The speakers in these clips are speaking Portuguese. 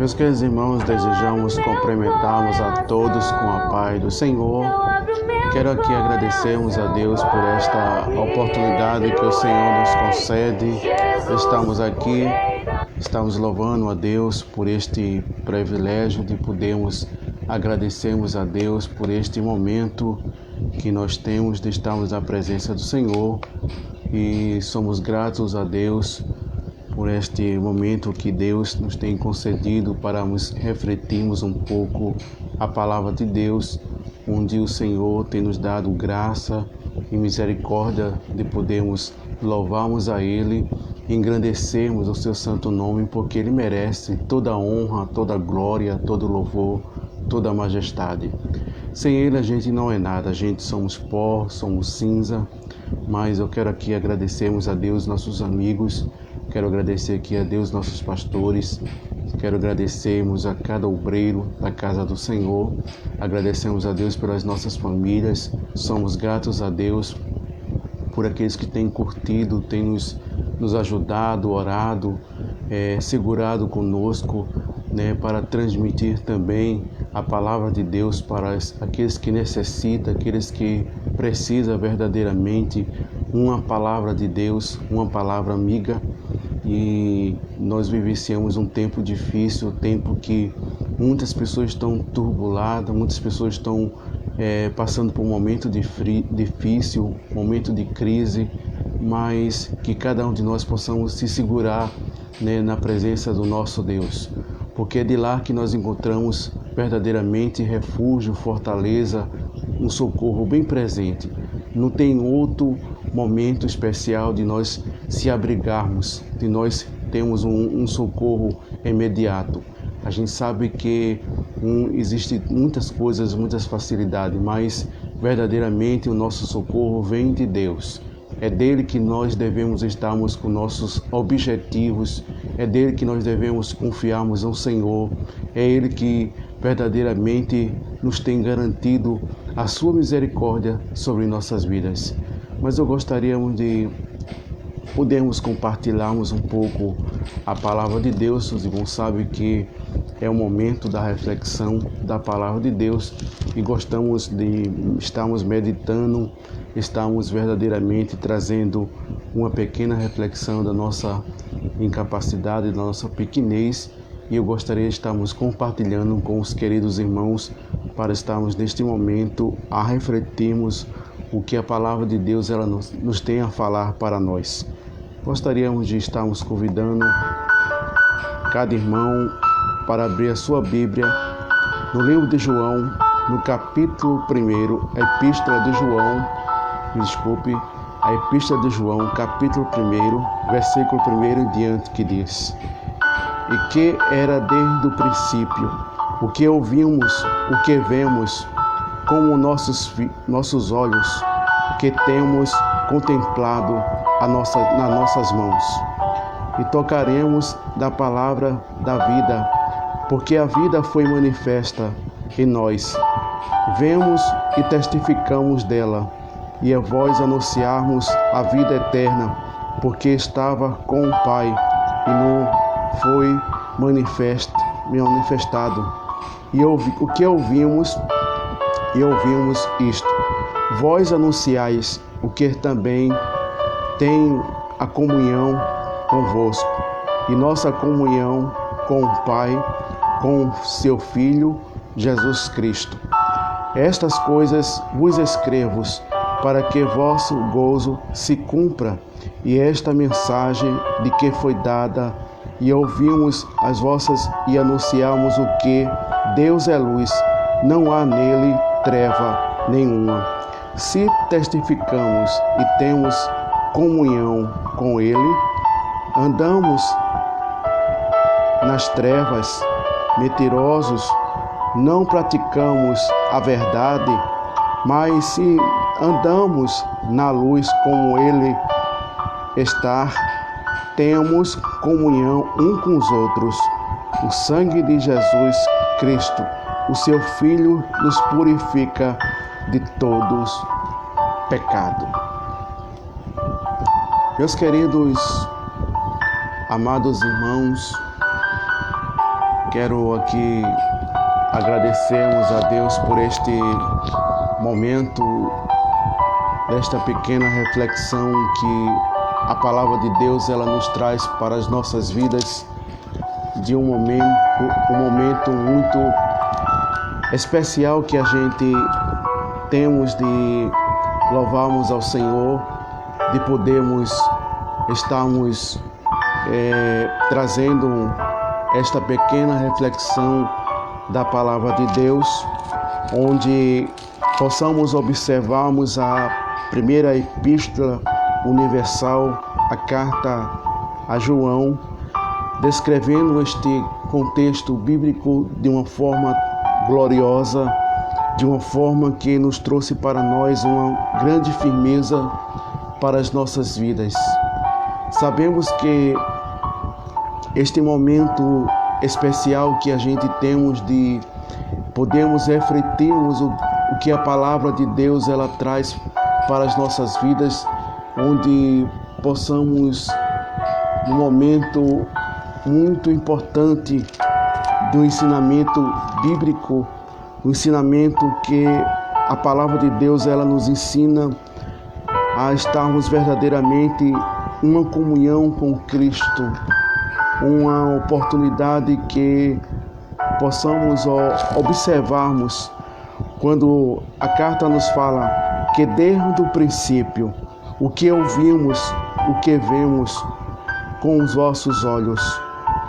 Meus queridos irmãos, desejamos cumprimentarmos a todos com a paz do Senhor. Quero aqui agradecermos a Deus por esta oportunidade que o Senhor nos concede. Estamos aqui, estamos louvando a Deus por este privilégio de podermos agradecermos a Deus por este momento que nós temos de estarmos na presença do Senhor e somos gratos a Deus por este momento que Deus nos tem concedido para nos refletirmos um pouco a palavra de Deus, onde o Senhor tem nos dado graça e misericórdia de podermos louvarmos a Ele, engrandecermos o seu santo nome, porque Ele merece toda a honra, toda a glória, todo o louvor, toda a majestade. Sem Ele a gente não é nada, a gente somos pó, somos cinza, mas eu quero aqui agradecermos a Deus, nossos amigos. Quero agradecer aqui a Deus, nossos pastores. Quero agradecermos a cada obreiro da casa do Senhor. Agradecemos a Deus pelas nossas famílias. Somos gratos a Deus por aqueles que têm curtido, têm nos ajudado, orado, segurado conosco, para transmitir também a palavra de Deus para aqueles que necessitam, aqueles que precisam verdadeiramente uma palavra de Deus, uma palavra amiga. E nós vivenciamos um tempo difícil, um tempo que muitas pessoas estão turbuladas, muitas pessoas estão passando por um momento difícil, momento de crise, mas que cada um de nós possamos se segurar na presença do nosso Deus, porque é de lá que nós encontramos verdadeiramente refúgio, fortaleza, um socorro bem presente. Não tem outro momento especial de nós se abrigarmos, de nós termos um socorro imediato. A gente sabe que existe muitas coisas, muitas facilidades, mas verdadeiramente o nosso socorro vem de Deus. É dele que nós devemos estarmos com nossos objetivos, é dele que nós devemos confiarmos ao Senhor, é ele que verdadeiramente nos tem garantido a sua misericórdia sobre nossas vidas. Mas eu gostaríamos de podermos compartilharmos um pouco a palavra de Deus. Os irmãos sabem que é o momento da reflexão da palavra de Deus e gostamos de estarmos meditando, estamos verdadeiramente trazendo uma pequena reflexão da nossa incapacidade, da nossa pequenez, e eu gostaria de estarmos compartilhando com os queridos irmãos para estarmos neste momento a refletirmos o que a palavra de Deus ela nos tem a falar para nós. Gostaríamos de estarmos convidando cada irmão para abrir a sua Bíblia no livro de João, no capítulo 1, a Epístola de João, a Epístola de João, capítulo 1, versículo 1 em diante, que diz: E que era desde o princípio, o que ouvimos, o que vemos, como nossos olhos, que temos contemplado nas nossas mãos. E tocaremos da palavra da vida, porque a vida foi manifesta em nós. Vemos e testificamos dela, e a vós anunciarmos a vida eterna, porque estava com o Pai e não foi manifestado. E o que ouvimos, e ouvimos isto: vós anunciais o que também tem a comunhão convosco, e nossa comunhão com o Pai, com seu Filho Jesus Cristo. Estas coisas vos escrevo para que vosso gozo se cumpra, e esta mensagem de que foi dada, e ouvimos as vossas e anunciamos o que Deus é luz, não há nele treva nenhuma. Se testificamos e temos comunhão com Ele, andamos nas trevas, mentirosos, não praticamos a verdade, mas se andamos na luz como Ele está, temos comunhão um com os outros. O sangue de Jesus Cristo, o seu Filho, nos purifica de todos pecado. Meus queridos, amados irmãos, Quero aqui agradecermos a Deus por este momento, desta pequena reflexão que a palavra de Deus ela nos traz para as nossas vidas, de um momento muito especial que a gente temos de louvarmos ao Senhor, de podermos estarmos trazendo esta pequena reflexão da palavra de Deus, onde possamos observarmos a primeira epístola universal, a carta a João, descrevendo este contexto bíblico de uma forma gloriosa, de uma forma que nos trouxe para nós uma grande firmeza para as nossas vidas. Sabemos que este momento especial que a gente temos de podermos refletirmos o que a palavra de Deus ela traz para as nossas vidas, onde possamos, num momento muito importante do ensinamento bíblico, o ensinamento que a palavra de Deus ela nos ensina a estarmos verdadeiramente em uma comunhão com Cristo, uma oportunidade que possamos observarmos quando a carta nos fala que desde o princípio o que ouvimos, o que vemos com os vossos olhos,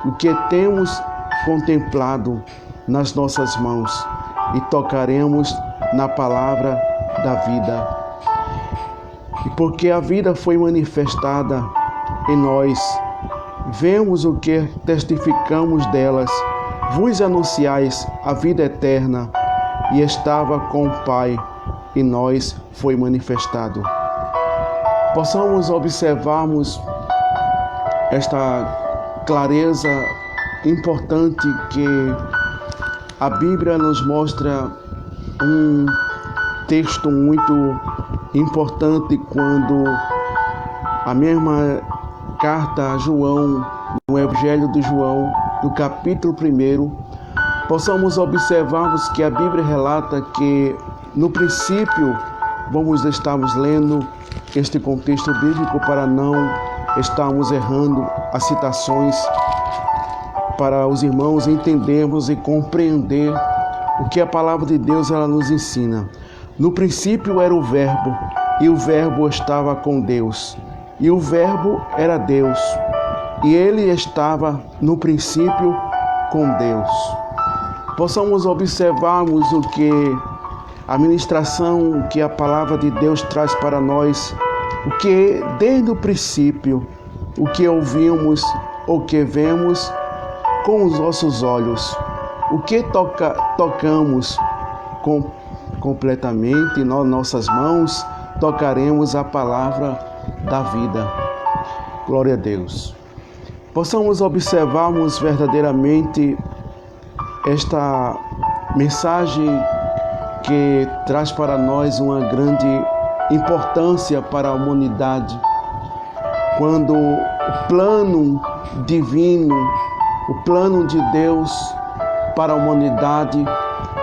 o que temos contemplado nas nossas mãos e tocaremos na palavra da vida. E porque a vida foi manifestada em nós, vemos o que testificamos delas, vos anunciais a vida eterna, e estava com o Pai, e nós foi manifestado. Possamos observarmos esta clareza importante que a Bíblia nos mostra um texto muito importante quando a mesma carta a João, no Evangelho de João, no capítulo 1, possamos observarmos que a Bíblia relata que no princípio, estamos lendo este contexto bíblico para não estarmos errando as citações, para os irmãos entendermos e compreender o que a palavra de Deus ela nos ensina. No princípio era o Verbo, e o Verbo estava com Deus, e o Verbo era Deus, e ele estava no princípio com Deus. Possamos observarmos o que a ministração que a palavra de Deus traz para nós, o que desde o princípio, o que ouvimos, o que vemos com os nossos olhos, o que tocamos completamente nas nossas mãos, tocaremos a palavra da vida. Glória a Deus. Possamos observarmos verdadeiramente esta mensagem que traz para nós uma grande importância para a humanidade, quando o plano divino, o plano de Deus para a humanidade,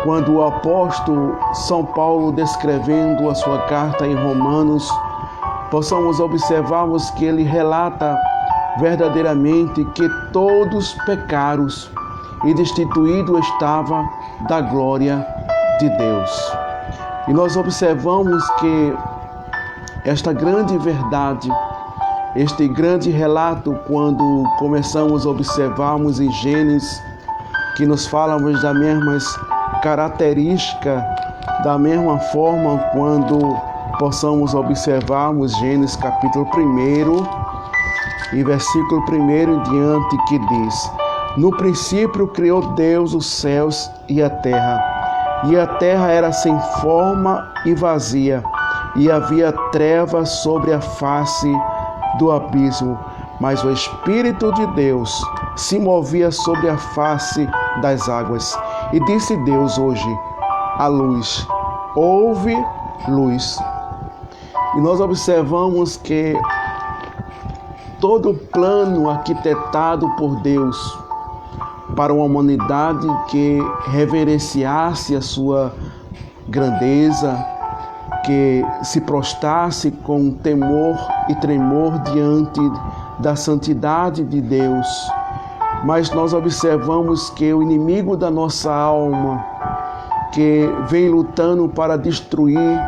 quando o apóstolo São Paulo, descrevendo a sua carta em Romanos, possamos observarmos que ele relata verdadeiramente que todos pecaram e destituído estava da glória de Deus. E nós observamos que esta grande verdade, este grande relato, quando começamos a observarmos em Gênesis, que nos falamos da mesma característica, da mesma forma, quando possamos observarmos Gênesis capítulo 1 e versículo 1 em diante, que diz: no princípio criou Deus os céus e a terra era sem forma e vazia, e havia trevas sobre a face do abismo, mas o Espírito de Deus se movia sobre a face das águas. E disse Deus: hoje a luz, houve luz. E nós observamos que todo o plano arquitetado por Deus, para uma humanidade que reverenciasse a sua grandeza, que se prostrasse com temor e tremor diante da santidade de Deus. Mas nós observamos que o inimigo da nossa alma, que vem lutando para destruir,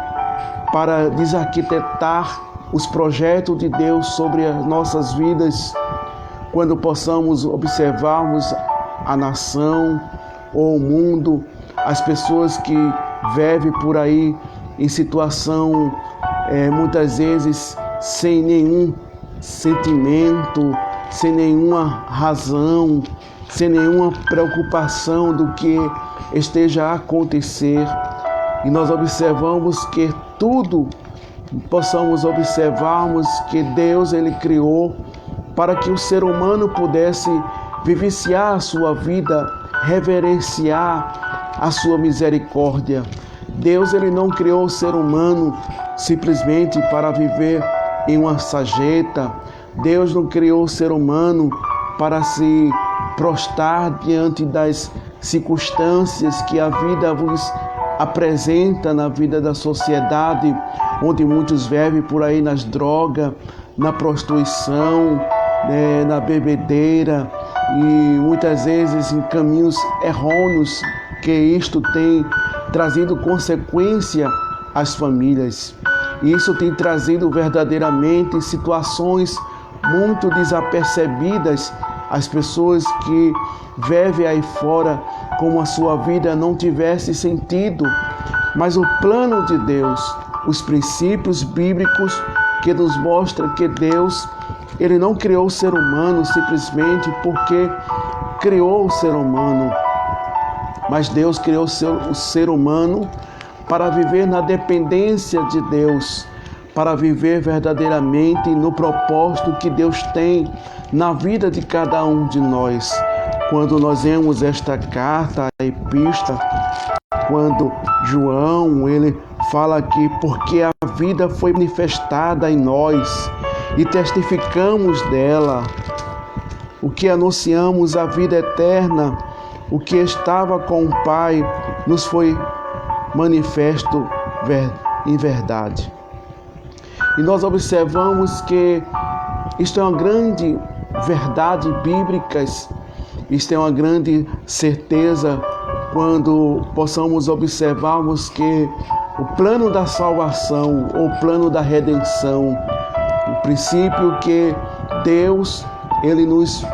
para desarquitetar os projetos de Deus sobre as nossas vidas, quando possamos observarmos a nação ou o mundo, as pessoas que vivem por aí em situação muitas vezes sem nenhum sentimento, sem nenhuma razão, sem nenhuma preocupação do que esteja a acontecer. E nós observamos que tudo, possamos observarmos que Deus ele criou para que o ser humano pudesse vivenciar a sua vida, reverenciar a sua misericórdia. Deus ele não criou o ser humano simplesmente para viver em uma sarjeta. Deus não criou o ser humano para se prostrar diante das circunstâncias que a vida vos apresenta na vida da sociedade, onde muitos vivem por aí nas drogas, na prostituição, na bebedeira e muitas vezes em caminhos errôneos, que isto tem trazido consequência às famílias. Isso tem trazido verdadeiramente situações muito desapercebidas às pessoas que vivem aí fora como a sua vida não tivesse sentido. Mas o plano de Deus, os princípios bíblicos que nos mostram que Deus ele não criou o ser humano simplesmente porque criou o ser humano, mas Deus criou o ser humano para viver na dependência de Deus, para viver verdadeiramente no propósito que Deus tem na vida de cada um de nós. Quando nós vemos esta carta, a epístola, quando João ele fala aqui, porque a vida foi manifestada em nós e testificamos dela, o que anunciamos a vida eterna, o que estava com o Pai nos foi manifesto em verdade. E nós observamos que isto é uma grande verdade bíblica, isto é uma grande certeza quando possamos observarmos que o plano da salvação, ou o plano da redenção, o princípio que Deus ele nos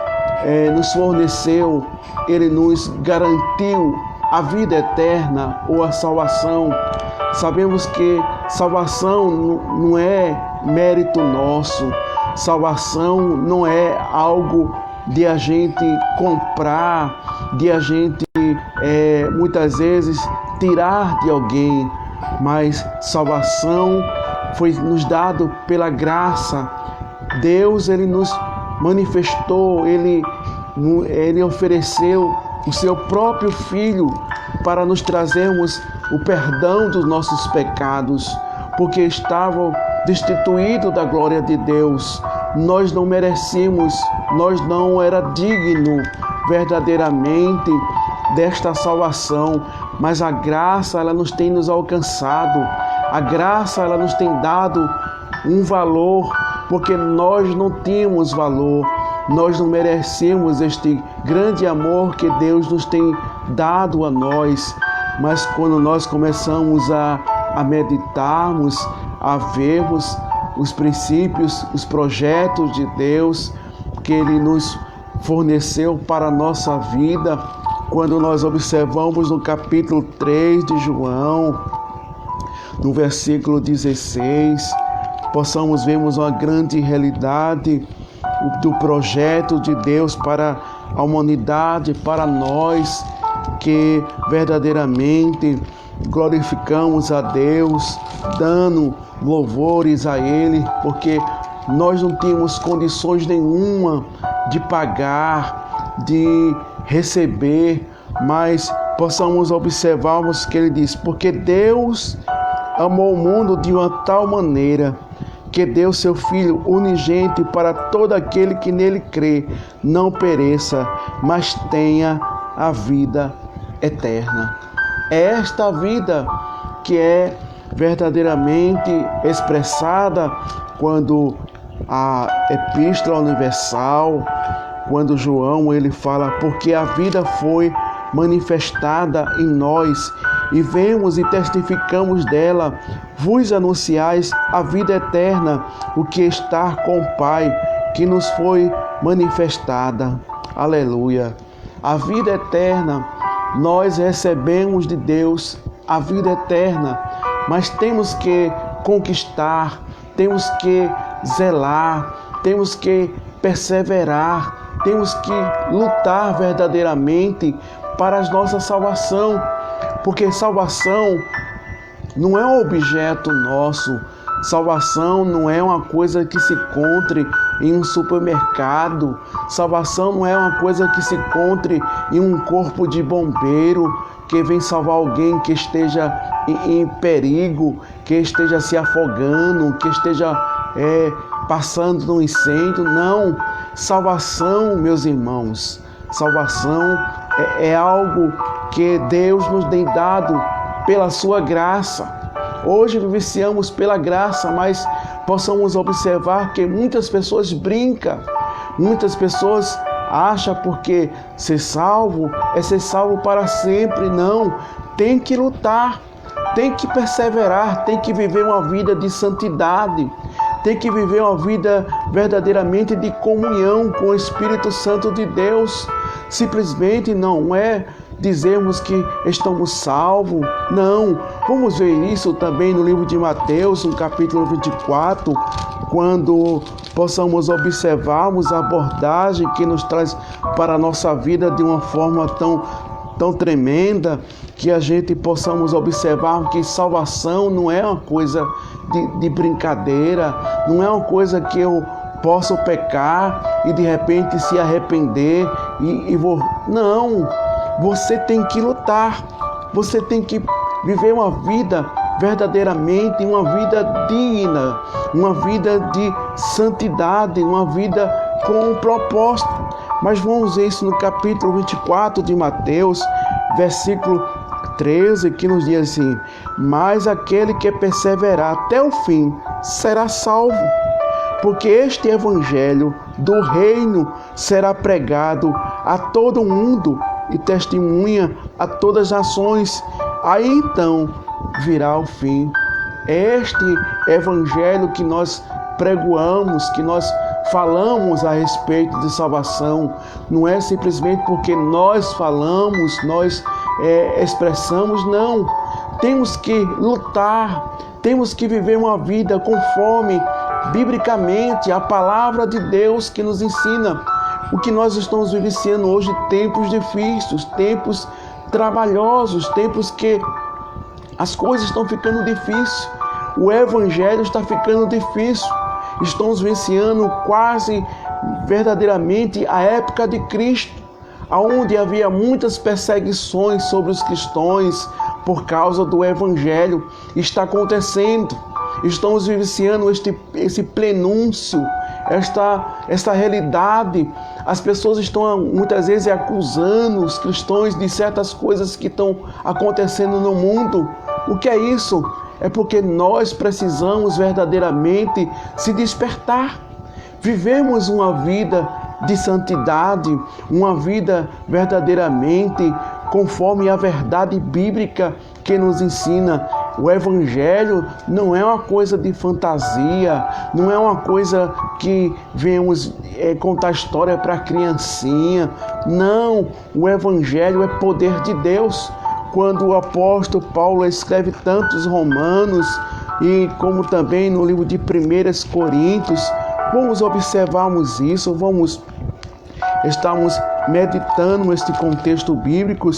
forneceu, ele nos garantiu a vida eterna ou a salvação. Sabemos que salvação não é mérito nosso, salvação não é algo de a gente comprar, de a gente muitas vezes tirar de alguém, mas salvação foi nos dado pela graça. Deus ele nos manifestou, ele ofereceu o seu próprio Filho para nos trazermos o perdão dos nossos pecados, porque estavam destituídos da glória de Deus. Nós não merecíamos, nós não era digno verdadeiramente desta salvação, mas a graça ela nos tem nos alcançado, a graça ela nos tem dado um valor, porque nós não tínhamos valor, nós não merecemos este grande amor que Deus nos tem dado a nós. Mas quando nós começamos a meditarmos, a vermos os princípios, os projetos de Deus que Ele nos forneceu para a nossa vida, quando nós observamos no capítulo 3 de João, no versículo 16, possamos vermos uma grande realidade do projeto de Deus para a humanidade, para nós, que verdadeiramente glorificamos a Deus, dando louvores a Ele, porque nós não tínhamos condições nenhuma de pagar, de receber, mas possamos observarmos que Ele diz, porque Deus amou o mundo de uma tal maneira que deu seu Filho unigênito para todo aquele que nele crê, não pereça, mas tenha a vida eterna. É esta vida que é verdadeiramente expressada quando a Epístola Universal, quando João ele fala, porque a vida foi manifestada em nós, e vemos e testificamos dela, vos anunciais a vida eterna, o que está com o Pai, que nos foi manifestada. Aleluia! A vida eterna, nós recebemos de Deus a vida eterna, mas temos que conquistar, temos que zelar, temos que perseverar, temos que lutar verdadeiramente para a nossa salvação, porque salvação não é um objeto nosso, salvação não é uma coisa que se encontre em um supermercado, salvação não é uma coisa que se encontre em um corpo de bombeiro que vem salvar alguém que esteja em perigo, que esteja se afogando, que esteja passando no incêndio. Não, salvação, meus irmãos, salvação é algo que Deus nos tem dado pela sua graça. Hoje vivenciamos pela graça, mas possamos observar que muitas pessoas brincam, muitas pessoas acham porque ser salvo é ser salvo para sempre. Não, tem que lutar, tem que perseverar, tem que viver uma vida de santidade, tem que viver uma vida verdadeiramente de comunhão com o Espírito Santo de Deus. Simplesmente não é dizermos que estamos salvos. Não, vamos ver isso também no livro de Mateus, no capítulo 24, quando possamos observarmos a abordagem que nos traz para a nossa vida de uma forma tão tremenda, que a gente possamos observar que salvação não é uma coisa de brincadeira, não é uma coisa que eu posso pecar e de repente se arrepender e vou... Não, você tem que lutar, você tem que viver uma vida verdadeiramente, uma vida digna, uma vida de santidade, uma vida com um propósito. Mas vamos ver isso no capítulo 24 de Mateus, versículo 13, que nos diz assim: mas aquele que perseverar até o fim será salvo, porque este evangelho do reino será pregado a todo mundo e testemunha a todas as nações. Aí então virá o fim. Este evangelho que nós pregoamos, que nós falamos a respeito de salvação, não é simplesmente porque nós falamos, nós expressamos, não. Temos que lutar, temos que viver uma vida conforme, biblicamente, a palavra de Deus que nos ensina. O que nós estamos vivenciando hoje, tempos difíceis, tempos trabalhosos, tempos que as coisas estão ficando difíceis, o evangelho está ficando difícil. Estamos vivenciando quase verdadeiramente a época de Cristo, onde havia muitas perseguições sobre os cristãos por causa do evangelho. Está acontecendo. Estamos vivenciando esse prenúncio, esta realidade. As pessoas estão muitas vezes acusando os cristãos de certas coisas que estão acontecendo no mundo. O que é isso? É porque nós precisamos verdadeiramente se despertar. Vivemos uma vida de santidade, uma vida verdadeiramente conforme a verdade bíblica que nos ensina. O evangelho não é uma coisa de fantasia, não é uma coisa que venhamos contar história para criancinha. Não, o evangelho é poder de Deus. Quando o apóstolo Paulo escreve tantos Romanos e como também no livro de 1 Coríntios, vamos observarmos isso, estamos meditando neste contexto bíblico,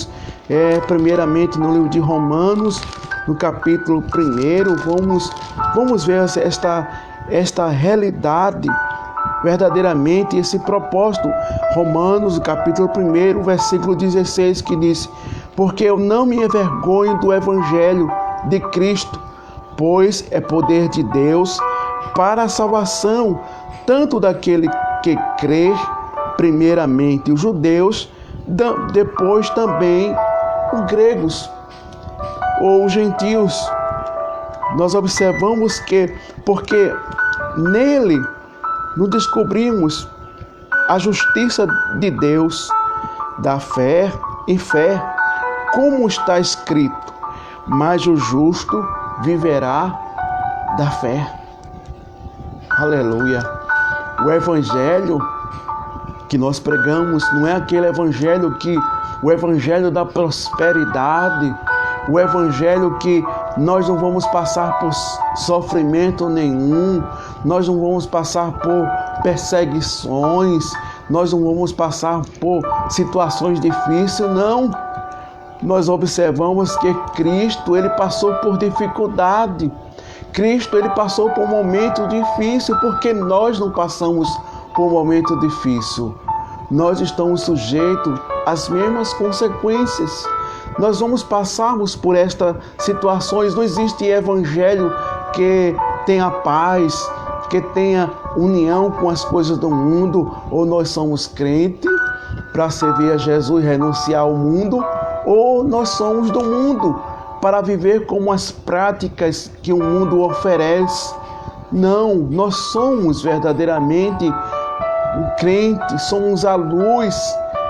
primeiramente no livro de Romanos, no capítulo 1, vamos ver esta realidade, verdadeiramente esse propósito. Romanos, capítulo 1, versículo 16, que diz: porque eu não me envergonho do evangelho de Cristo, pois é poder de Deus para a salvação, tanto daquele que crê, primeiramente os judeus, depois também os gregos ou os gentios. Nós observamos que, porque nele nos descobrimos a justiça de Deus, da fé em fé, como está escrito, mas o justo viverá da fé. Aleluia. O evangelho que nós pregamos não é aquele evangelho o evangelho da prosperidade, o evangelho que nós não vamos passar por sofrimento nenhum, nós não vamos passar por perseguições, nós não vamos passar por situações difíceis, não. Nós observamos que Cristo, ele passou por dificuldade. Cristo, ele passou por um momento difícil, porque nós não passamos por um momento difícil. Nós estamos sujeitos às mesmas consequências. Nós vamos passarmos por estas situações. Não existe evangelho que tenha paz, que tenha união com as coisas do mundo. Ou nós somos crentes para servir a Jesus e renunciar ao mundo, ou nós somos do mundo para viver como as práticas que o mundo oferece. Não, nós somos verdadeiramente crentes, somos a luz,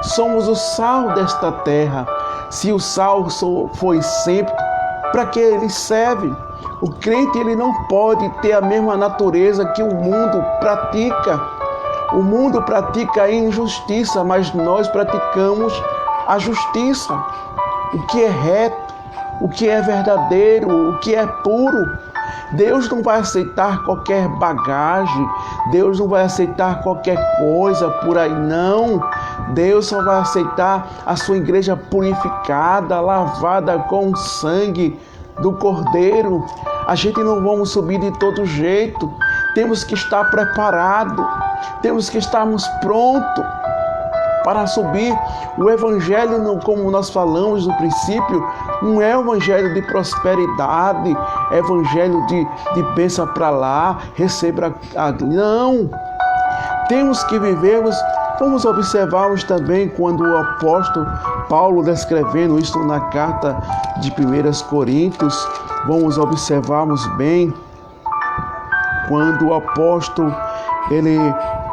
somos o sal desta terra. Se o sal foi sempre, para que ele serve? O crente, ele não pode ter a mesma natureza que o mundo pratica. O mundo pratica a injustiça, mas nós praticamos a justiça. O que é reto, o que é verdadeiro, o que é puro. Deus não vai aceitar qualquer bagagem, Deus não vai aceitar qualquer coisa por aí, não. Deus só vai aceitar a sua igreja purificada, lavada com o sangue do Cordeiro. A gente não vamos subir de todo jeito, temos que estar preparados, temos que estarmos prontos para subir. O evangelho, como nós falamos no princípio, não é evangelho de prosperidade, evangelho de pensa para lá, receba não. Temos que vivermos. Vamos observarmos também quando o apóstolo Paulo, descrevendo isso na carta de 1 Coríntios, vamos observarmos bem quando o apóstolo ele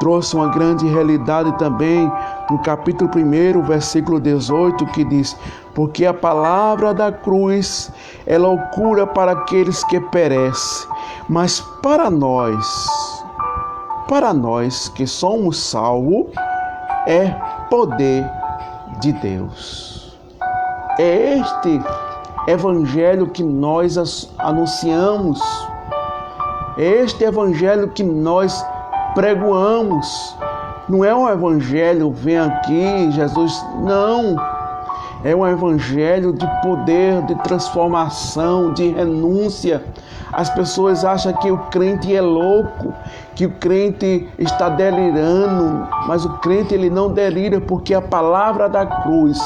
trouxe uma grande realidade também no capítulo 1, versículo 18, que diz: porque a palavra da cruz é loucura para aqueles que perecem, mas para nós que somos salvos, é poder de Deus. É este evangelho que nós anunciamos, é este evangelho que nós pregoamos. Não é um evangelho, vem aqui, Jesus, não. É um evangelho de poder, de transformação, de renúncia. As pessoas acham que o crente é louco, que o crente está delirando, mas o crente ele não delira, porque a palavra da cruz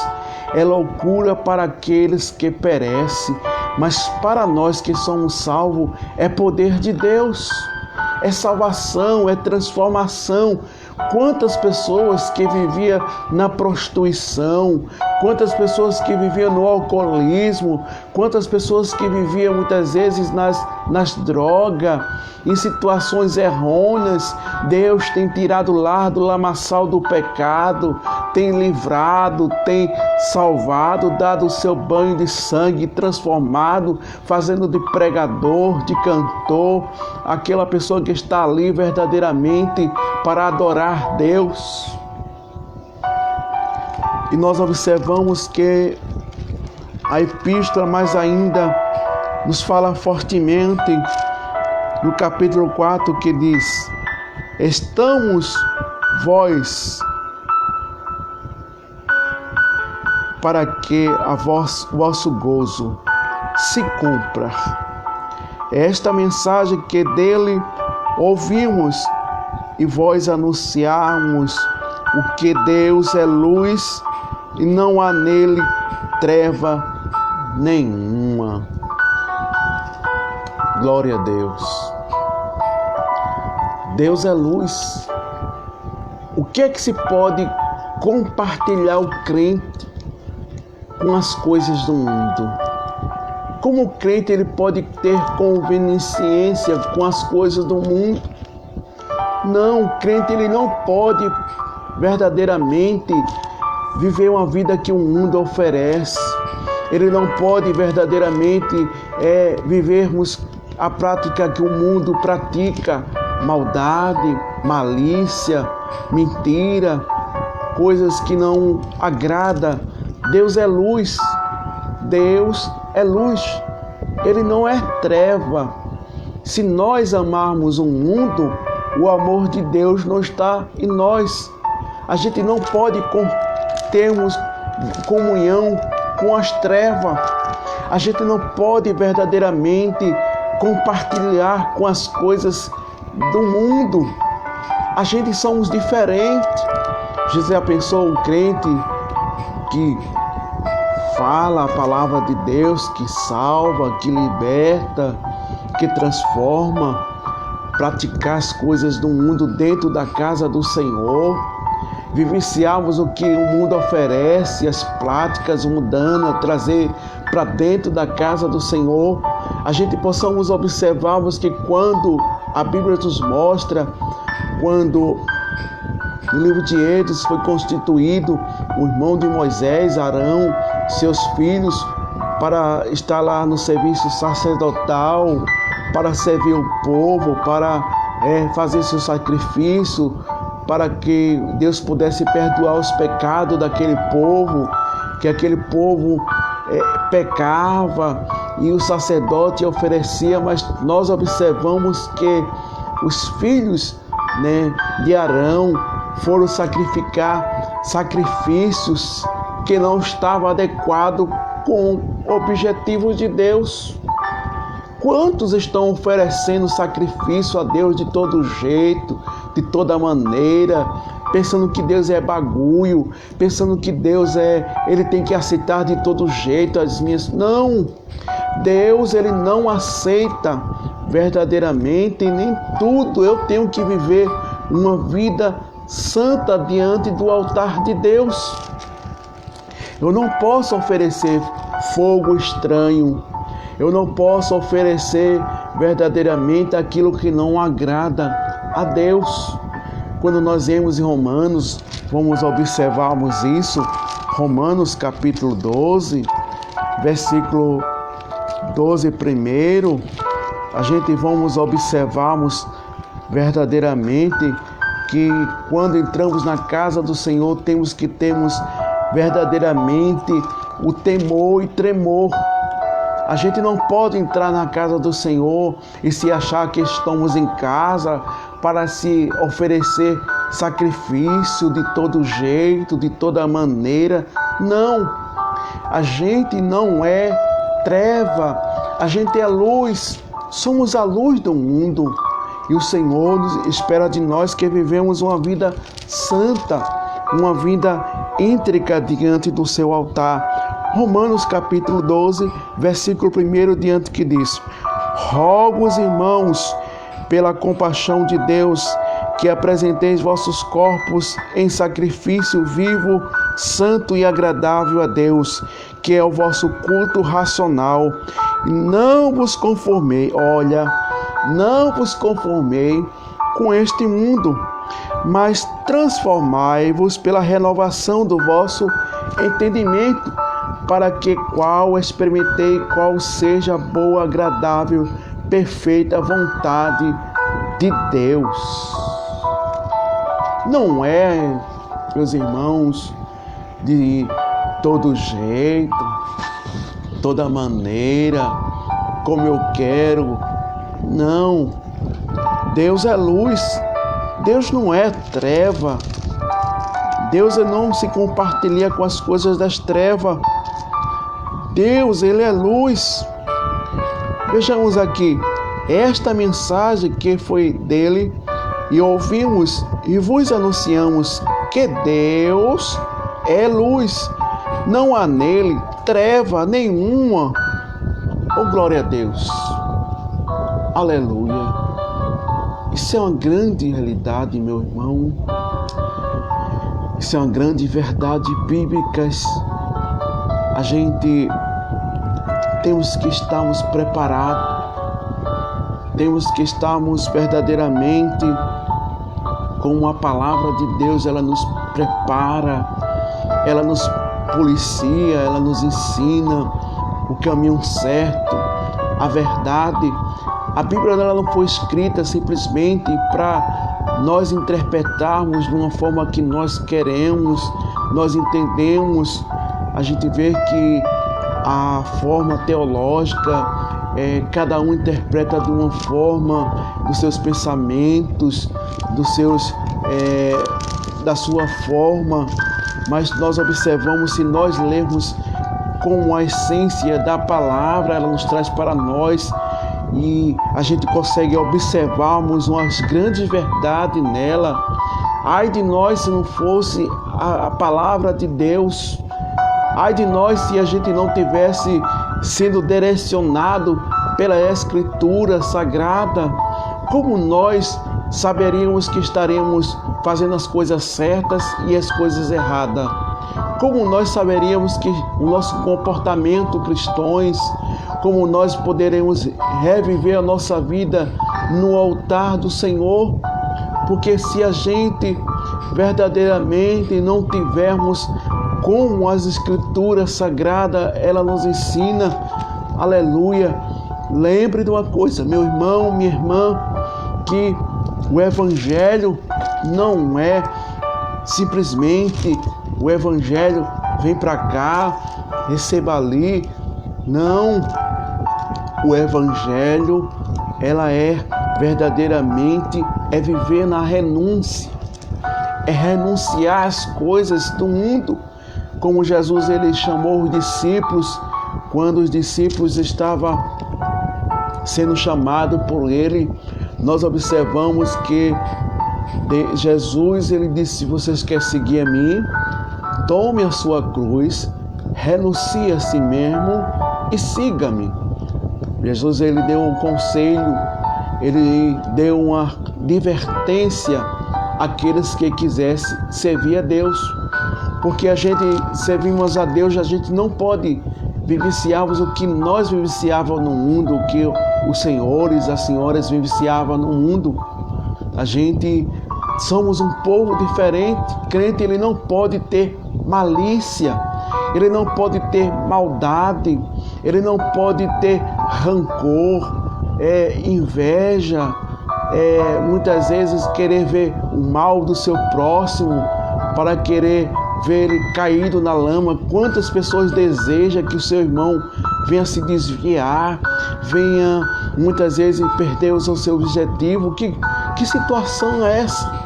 é loucura para aqueles que perecem, mas para nós que somos salvos é poder de Deus, é salvação, é transformação. Quantas pessoas que viviam na prostituição, quantas pessoas que viviam no alcoolismo, quantas pessoas que viviam muitas vezes nas drogas, em situações errôneas. Deus tem tirado lá do lamaçal do pecado, tem livrado, tem salvado, dado o seu banho de sangue, transformado, fazendo de pregador, de cantor, aquela pessoa que está ali verdadeiramente para adorar Deus. E nós observamos que a epístola mais ainda nos fala fortemente no capítulo 4, que diz: estamos vós para que o vosso gozo se cumpra. Esta mensagem que dele ouvimos e vós anunciarmos, o que Deus é luz e não há nele treva nenhuma. Glória a Deus. Deus é luz. O que é que se pode compartilhar o crente com as coisas do mundo? Como o crente ele pode ter conveniência com as coisas do mundo? Não, o crente ele não pode verdadeiramente viver uma vida que o mundo oferece. Ele não pode verdadeiramente vivermos a prática que o mundo pratica, maldade, malícia, mentira, coisas que não agradam. Deus é luz. Deus é luz. Ele não é treva. Se nós amarmos o mundo, o amor de Deus não está em nós. A gente não pode termos comunhão com as trevas. A gente não pode verdadeiramente compartilhar com as coisas do mundo. A gente somos diferentes. Você já pensou um crente que fala a palavra de Deus, que salva, que liberta, que transforma, praticar as coisas do mundo dentro da casa do Senhor, vivenciarmos o que o mundo oferece, as práticas mundanas, trazer para dentro da casa do Senhor, a gente possamos observarmos que quando a Bíblia nos mostra, quando no livro de Êxodo foi constituído o irmão de Moisés, Arão, seus filhos, para estar lá no serviço sacerdotal, para servir o povo, para fazer seu sacrifício, para que Deus pudesse perdoar os pecados daquele povo, que aquele povo pecava e o sacerdote oferecia, mas nós observamos que os filhos de Arão foram sacrificar sacrifícios que não estavam adequados com o objetivo de Deus. Quantos estão oferecendo sacrifício a Deus de todo jeito, de toda maneira, pensando que Deus é bagulho, pensando que Deus ele tem que aceitar de todo jeito as minhas... Não! Deus, ele não aceita verdadeiramente nem tudo. Eu tenho que viver uma vida santa diante do altar de Deus. Eu não posso oferecer fogo estranho. Eu não posso oferecer verdadeiramente aquilo que não agrada a Deus. Quando nós vemos em Romanos, vamos observarmos isso. Romanos capítulo 12, versículo 12 primeiro, a gente vamos observarmos verdadeiramente que quando entramos na casa do Senhor, temos que termos verdadeiramente o temor e tremor. A gente não pode entrar na casa do Senhor e se achar que estamos em casa para se oferecer sacrifício de todo jeito, de toda maneira. Não, a gente não é treva, a gente é luz, somos a luz do mundo. E o Senhor espera de nós que vivemos uma vida santa, uma vida íntegra diante do seu altar. Romanos capítulo 12, versículo 1 diante que diz: rogo-os, irmãos, pela compaixão de Deus, que apresenteis vossos corpos em sacrifício vivo, santo e agradável a Deus, que é o vosso culto racional. E não vos conformei, não vos conformei com este mundo, mas transformai-vos pela renovação do vosso entendimento, para que experimentei qual seja a boa, agradável, perfeita vontade de Deus. Não é, meus irmãos, de todo jeito, toda maneira, como eu quero. Não. Deus é luz. Deus não é treva. Deus não se compartilha com as coisas das trevas. Deus, ele é luz. Vejamos aqui, esta mensagem que foi dele, e ouvimos e vos anunciamos que Deus é luz, não há nele treva nenhuma. Oh, glória a Deus. Aleluia. Isso é uma grande realidade, meu irmão. Isso é uma grande verdade bíblica. A gente temos que estarmos preparados. Temos que estarmos verdadeiramente com a palavra de Deus. Ela nos prepara, ela nos policia, ela nos ensina o caminho certo, a verdade. A Bíblia ela não foi escrita simplesmente para nós interpretarmos de uma forma que nós queremos, nós entendemos. A gente vê que a forma teológica, cada um interpreta de uma forma, dos seus pensamentos, da sua forma, mas nós observamos, se nós lermos com a essência da palavra, ela nos traz para nós e a gente consegue observarmos umas grandes verdades nela. Ai de nós se não fosse a palavra de Deus, ai de nós se a gente não tivesse sendo direcionado pela Escritura Sagrada. Como nós saberíamos que estaremos fazendo as coisas certas e as coisas erradas? Como nós saberíamos que o nosso comportamento cristãos, como nós poderemos reviver a nossa vida no altar do Senhor? Porque se a gente verdadeiramente não tivermos como as Escrituras Sagradas, ela nos ensina, aleluia. Lembre de uma coisa, meu irmão, minha irmã, que o Evangelho não é simplesmente o Evangelho vem para cá, receba ali. Não, o Evangelho, ela é verdadeiramente, é viver na renúncia, é renunciar às coisas do mundo, como Jesus ele chamou os discípulos, quando os discípulos estavam sendo chamados por ele. Nós observamos que Jesus ele disse: se vocês querem seguir a mim, tome a sua cruz, renuncie a si mesmo e siga-me. Jesus ele deu um conselho, ele deu uma advertência àqueles que quisessem servir a Deus, porque a gente servimos a Deus, a gente não pode vivenciarmos o que nós vivenciávamos no mundo, o que os senhores, as senhoras vivenciavam no mundo. A gente somos um povo diferente. Crente ele não pode ter malícia, ele não pode ter maldade, ele não pode ter rancor, inveja, muitas vezes querer ver o mal do seu próximo para querer ver ele caído na lama. Quantas pessoas desejam que o seu irmão venha se desviar, venha muitas vezes perder o seu objetivo? Que situação é essa?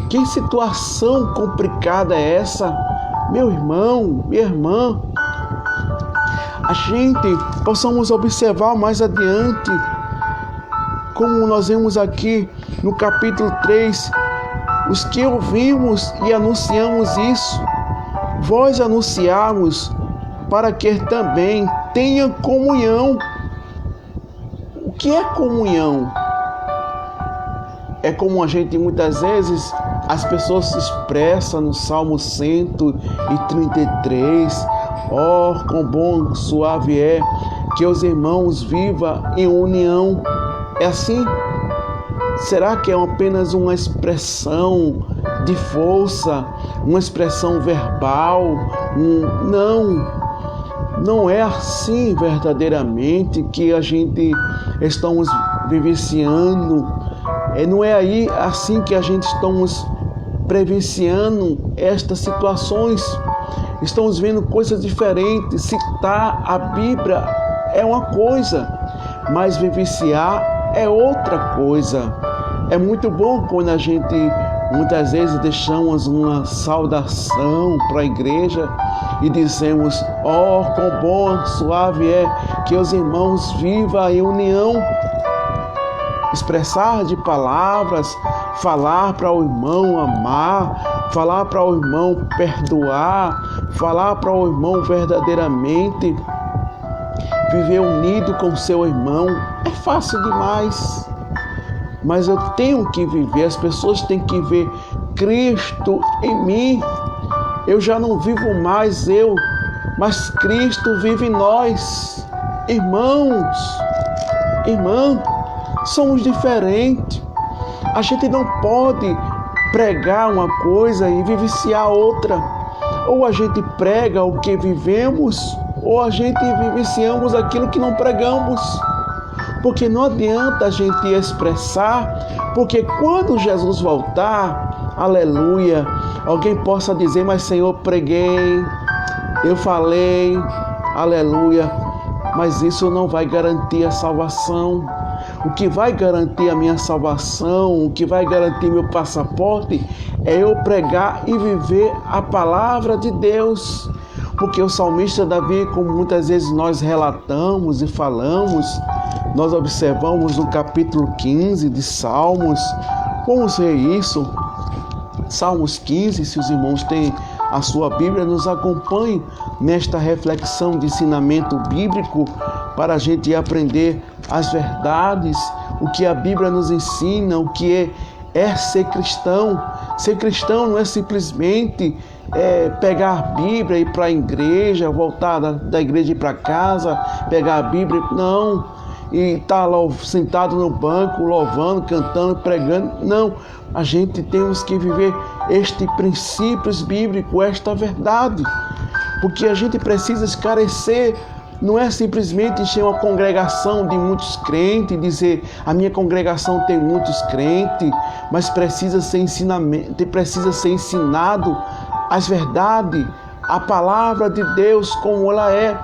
Que situação complicada é essa? Meu irmão, minha irmã, a gente possamos observar mais adiante, como nós vemos aqui no capítulo 3, os que ouvimos e anunciamos isso, vós anunciamos para que também tenha comunhão. O que é comunhão? É como a gente muitas vezes, as pessoas se expressam no Salmo 133, quão bom, suave é que os irmãos vivam em união. É assim? Será que é apenas uma expressão de força, uma expressão verbal? Não é assim verdadeiramente que a gente estamos vivenciando. Não é aí assim que a gente estamos prevenciando estas situações. Estamos vendo coisas diferentes. Citar a Bíblia é uma coisa, mas vivenciar é outra coisa. É muito bom quando a gente muitas vezes deixamos uma saudação para a igreja e dizemos: quão bom, suave é que os irmãos vivam em união. Expressar de palavras, falar para o irmão amar, falar para o irmão perdoar, falar para o irmão verdadeiramente viver unido com o seu irmão, é fácil demais. mas eu tenho que viver, as pessoas têm que ver Cristo em mim. Eu já não vivo mais eu, mas Cristo vive em nós. Irmãos, somos diferentes. A gente não pode pregar uma coisa e vivenciar outra. Ou a gente prega o que vivemos, ou a gente vivenciamos aquilo que não pregamos. Porque não adianta a gente expressar, porque quando Jesus voltar, aleluia, alguém possa dizer, mas Senhor, preguei, eu falei, aleluia, mas isso não vai garantir a salvação. O que vai garantir a minha salvação, o que vai garantir meu passaporte, é eu pregar e viver a palavra de Deus. Porque o salmista Davi, como muitas vezes nós relatamos e falamos, nós observamos no capítulo 15 de Salmos, vamos ver isso, Salmos 15, se os irmãos têm a sua Bíblia, nos acompanhem nesta reflexão de ensinamento bíblico para a gente aprender as verdades, o que a Bíblia nos ensina, o que é ser cristão. Ser cristão não é simplesmente pegar a Bíblia e ir para a igreja, voltar da igreja e ir para casa, pegar a Bíblia, não, e estar lá sentado no banco, louvando, cantando, pregando. Não, a gente temos que viver este princípios bíblico, esta verdade, porque a gente precisa esclarecer. Não é simplesmente encher uma congregação de muitos crentes e dizer a minha congregação tem muitos crentes, mas precisa ser ensinado as verdades, a palavra de Deus como ela é,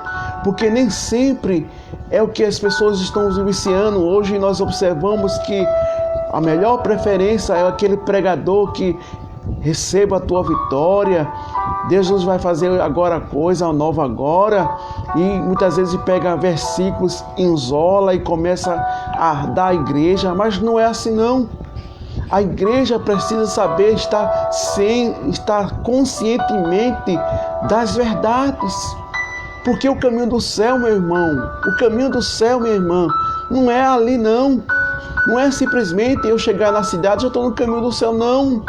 porque nem sempre é o que as pessoas estão vivenciando. Hoje nós observamos que a melhor preferência é aquele pregador que receba a tua vitória, Deus vai fazer agora coisa nova agora, e muitas vezes pega versículos, isola e começa a dar à igreja, mas não é assim não. A igreja precisa saber estar conscientemente das verdades, porque o caminho do céu, meu irmão, o caminho do céu, minha irmã, não é ali não. Não é simplesmente eu chegar na cidade e já estou no caminho do céu, não.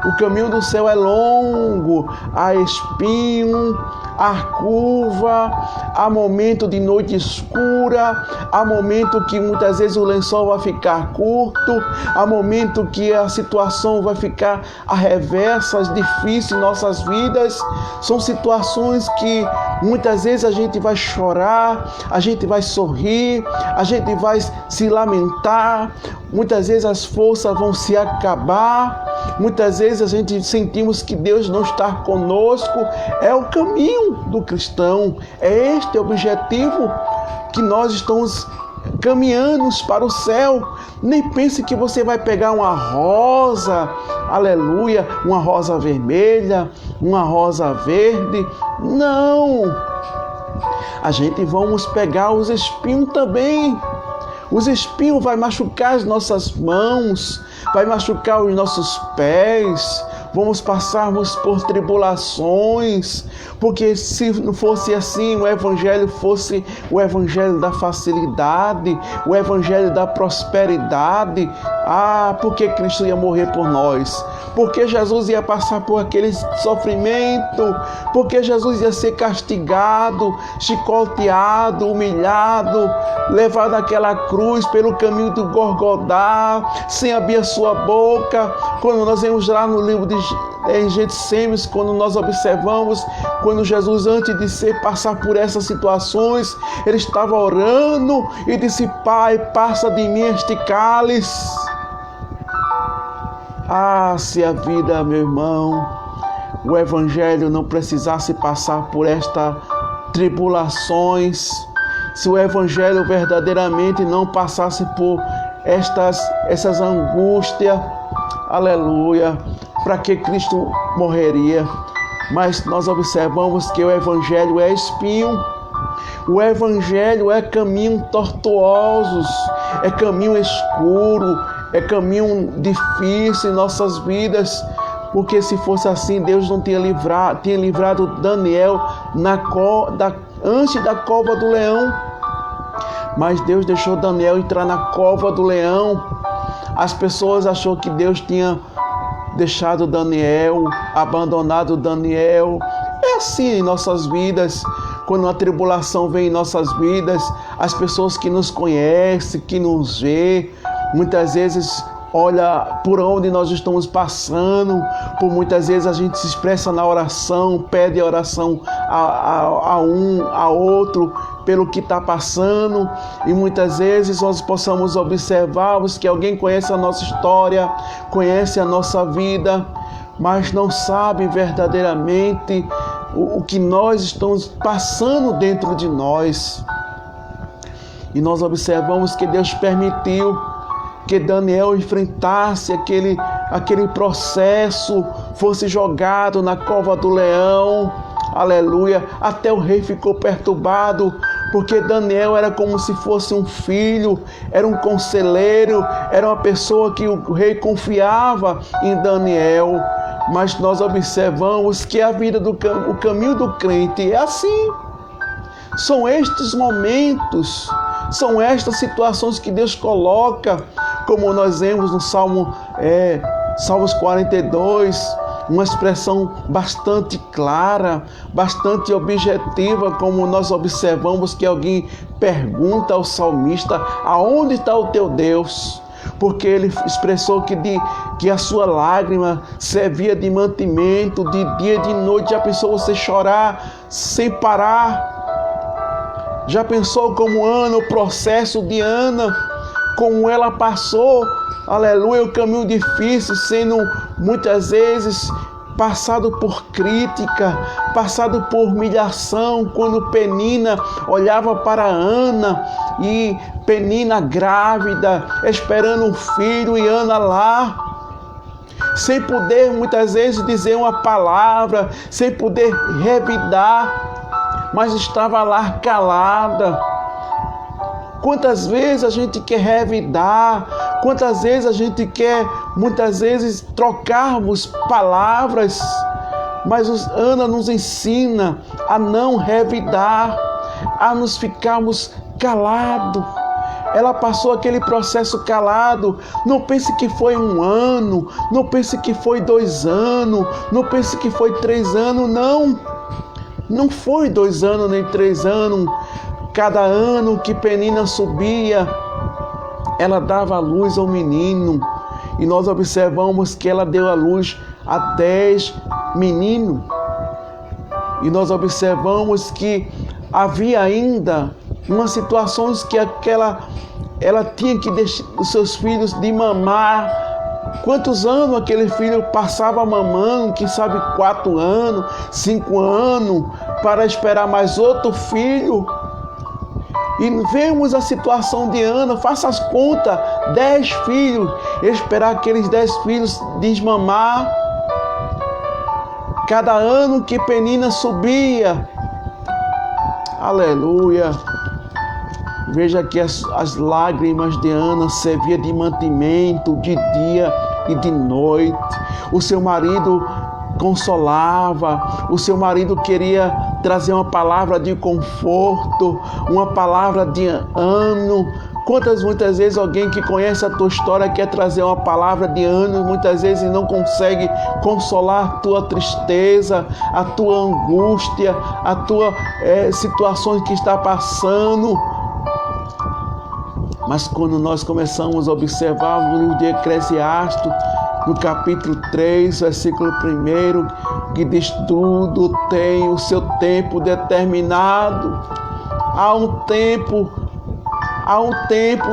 O caminho do céu é longo, há espinho, há curva, há momento de noite escura, há momento que muitas vezes o lençol vai ficar curto, há momento que a situação vai ficar a reversas, difícil em nossas vidas. São situações que muitas vezes a gente vai chorar, a gente vai sorrir, a gente vai se lamentar, muitas vezes as forças vão se acabar, muitas vezes a gente sentimos que Deus não está conosco. É o caminho do cristão, é este o objetivo que nós estamos caminhando para o céu. Nem pense que você vai pegar uma rosa, aleluia, uma rosa vermelha, uma rosa verde. Não! A gente vamos pegar os espinhos também. Os espinhos vai machucar as nossas mãos, vai machucar os nossos pés, vamos passarmos por tribulações, porque se não fosse assim, o Evangelho fosse o Evangelho da facilidade, o Evangelho da prosperidade, porque Cristo ia morrer por nós, porque Jesus ia passar por aquele sofrimento, porque Jesus ia ser castigado, chicoteado, humilhado, levado naquela cruz pelo caminho do Golgotá, sem abrir a sua boca. Quando nós vemos lá no livro de Getsêmanis, quando nós observamos, quando Jesus, antes de passar por essas situações, ele estava orando e disse: Pai, passa de mim este cálice. Se a vida, meu irmão, o Evangelho não precisasse passar por estas tribulações, se o Evangelho verdadeiramente não passasse por essas angústias, aleluia, para que Cristo morreria? Mas nós observamos que o Evangelho é espinho, o Evangelho é caminho tortuosos, é caminho escuro, é caminho difícil em nossas vidas, porque se fosse assim, Deus não tinha livrado Daniel antes da cova do leão. Mas Deus deixou Daniel entrar na cova do leão. As pessoas achou que Deus tinha deixado Daniel, abandonado Daniel. É assim em nossas vidas. Quando a tribulação vem em nossas vidas, as pessoas que nos conhecem, que nos vê, muitas vezes olha por onde nós estamos passando, por muitas vezes a gente se expressa na oração, pede oração a um, a outro, pelo que está passando, e muitas vezes nós possamos observarmos que alguém conhece a nossa história, conhece a nossa vida, mas não sabe verdadeiramente o que nós estamos passando dentro de nós. E nós observamos que Deus permitiu que Daniel enfrentasse aquele processo, fosse jogado na cova do leão, aleluia, até o rei ficou perturbado, porque Daniel era como se fosse um filho, era um conselheiro, era uma pessoa que o rei confiava em Daniel. Mas nós observamos que a vida o caminho do crente é assim. São estes momentos, são estas situações que Deus coloca, como nós vemos no Salmos 42, uma expressão bastante clara, bastante objetiva, como nós observamos que alguém pergunta ao salmista: aonde está o teu Deus? Porque ele expressou que a sua lágrima servia de mantimento, de dia e de noite. Já pensou você chorar sem parar? Já pensou como Ana, o processo de Ana, como ela passou, aleluia, o caminho difícil, sendo muitas vezes passado por crítica, passado por humilhação, quando Penina olhava para Ana e Penina grávida, esperando um filho, e Ana lá, sem poder muitas vezes dizer uma palavra, sem poder revidar, mas estava lá calada. Quantas vezes a gente quer revidar, quantas vezes a gente quer, muitas vezes, trocarmos palavras, mas Ana nos ensina a não revidar, a nos ficarmos calados. Ela passou aquele processo calado. Não pense que foi 1 ano, não pense que foi 2 anos, não pense que foi 3 anos, não. Não foi 2 anos nem 3 anos. Cada ano que Penina subia, ela dava à luz ao menino. E nós observamos que ela deu à luz a 10 meninos. E nós observamos que havia ainda umas situações que ela tinha que deixar os seus filhos de mamar. Quantos anos aquele filho passava mamando, quem sabe 4 anos, 5 anos, para esperar mais outro filho. E vemos a situação de Ana, faça as contas, 10 filhos, esperar aqueles 10 filhos desmamar. Cada ano que Penina subia, aleluia. Veja que as lágrimas de Ana serviam de mantimento de dia e de noite. O seu marido consolava, o seu marido queria trazer uma palavra de conforto, uma palavra de ânimo. Muitas vezes alguém que conhece a tua história quer trazer uma palavra de ânimo, muitas vezes não consegue consolar a tua tristeza, a tua angústia, a tua situações que está passando. Mas quando nós começamos a observar no livro de Eclesiastes, no capítulo 3, versículo 1, que diz: tudo tem o seu tempo determinado. Há um tempo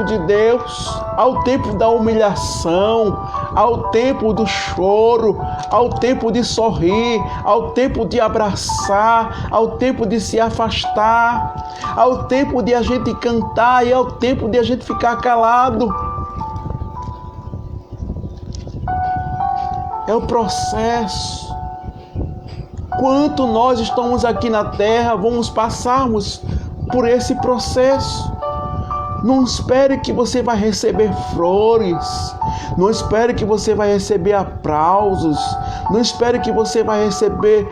de Deus, há o tempo da humilhação, há o tempo do choro, há o tempo de sorrir, há o tempo de abraçar, há o tempo de se afastar, há o tempo de a gente cantar e há o tempo de a gente ficar calado. É o processo. Quanto nós estamos aqui na terra, vamos passarmos por esse processo. Não espere que você vai receber flores. Não espere que você vai receber aplausos. Não espere que você vai receber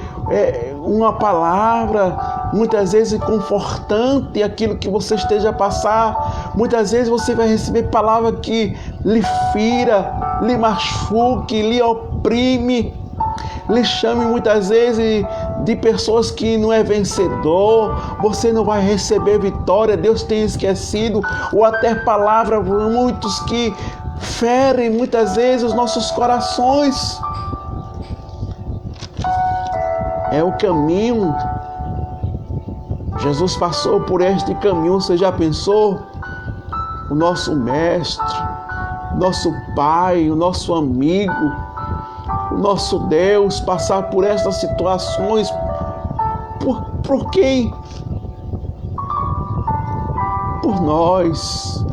uma palavra muitas vezes confortante aquilo que você esteja a passar. Muitas vezes você vai receber palavra que lhe fira, lhe machuque, lhe oprime, lhe chame muitas vezes de pessoas que não é vencedor. Você não vai receber vitória, Deus tem esquecido, ou até palavras, muitos que ferem muitas vezes os nossos corações. É o caminho. Jesus passou por este caminho, você já pensou? O nosso mestre, nosso pai, o nosso amigo, o nosso Deus, passar por estas situações. Por quem? Por nós.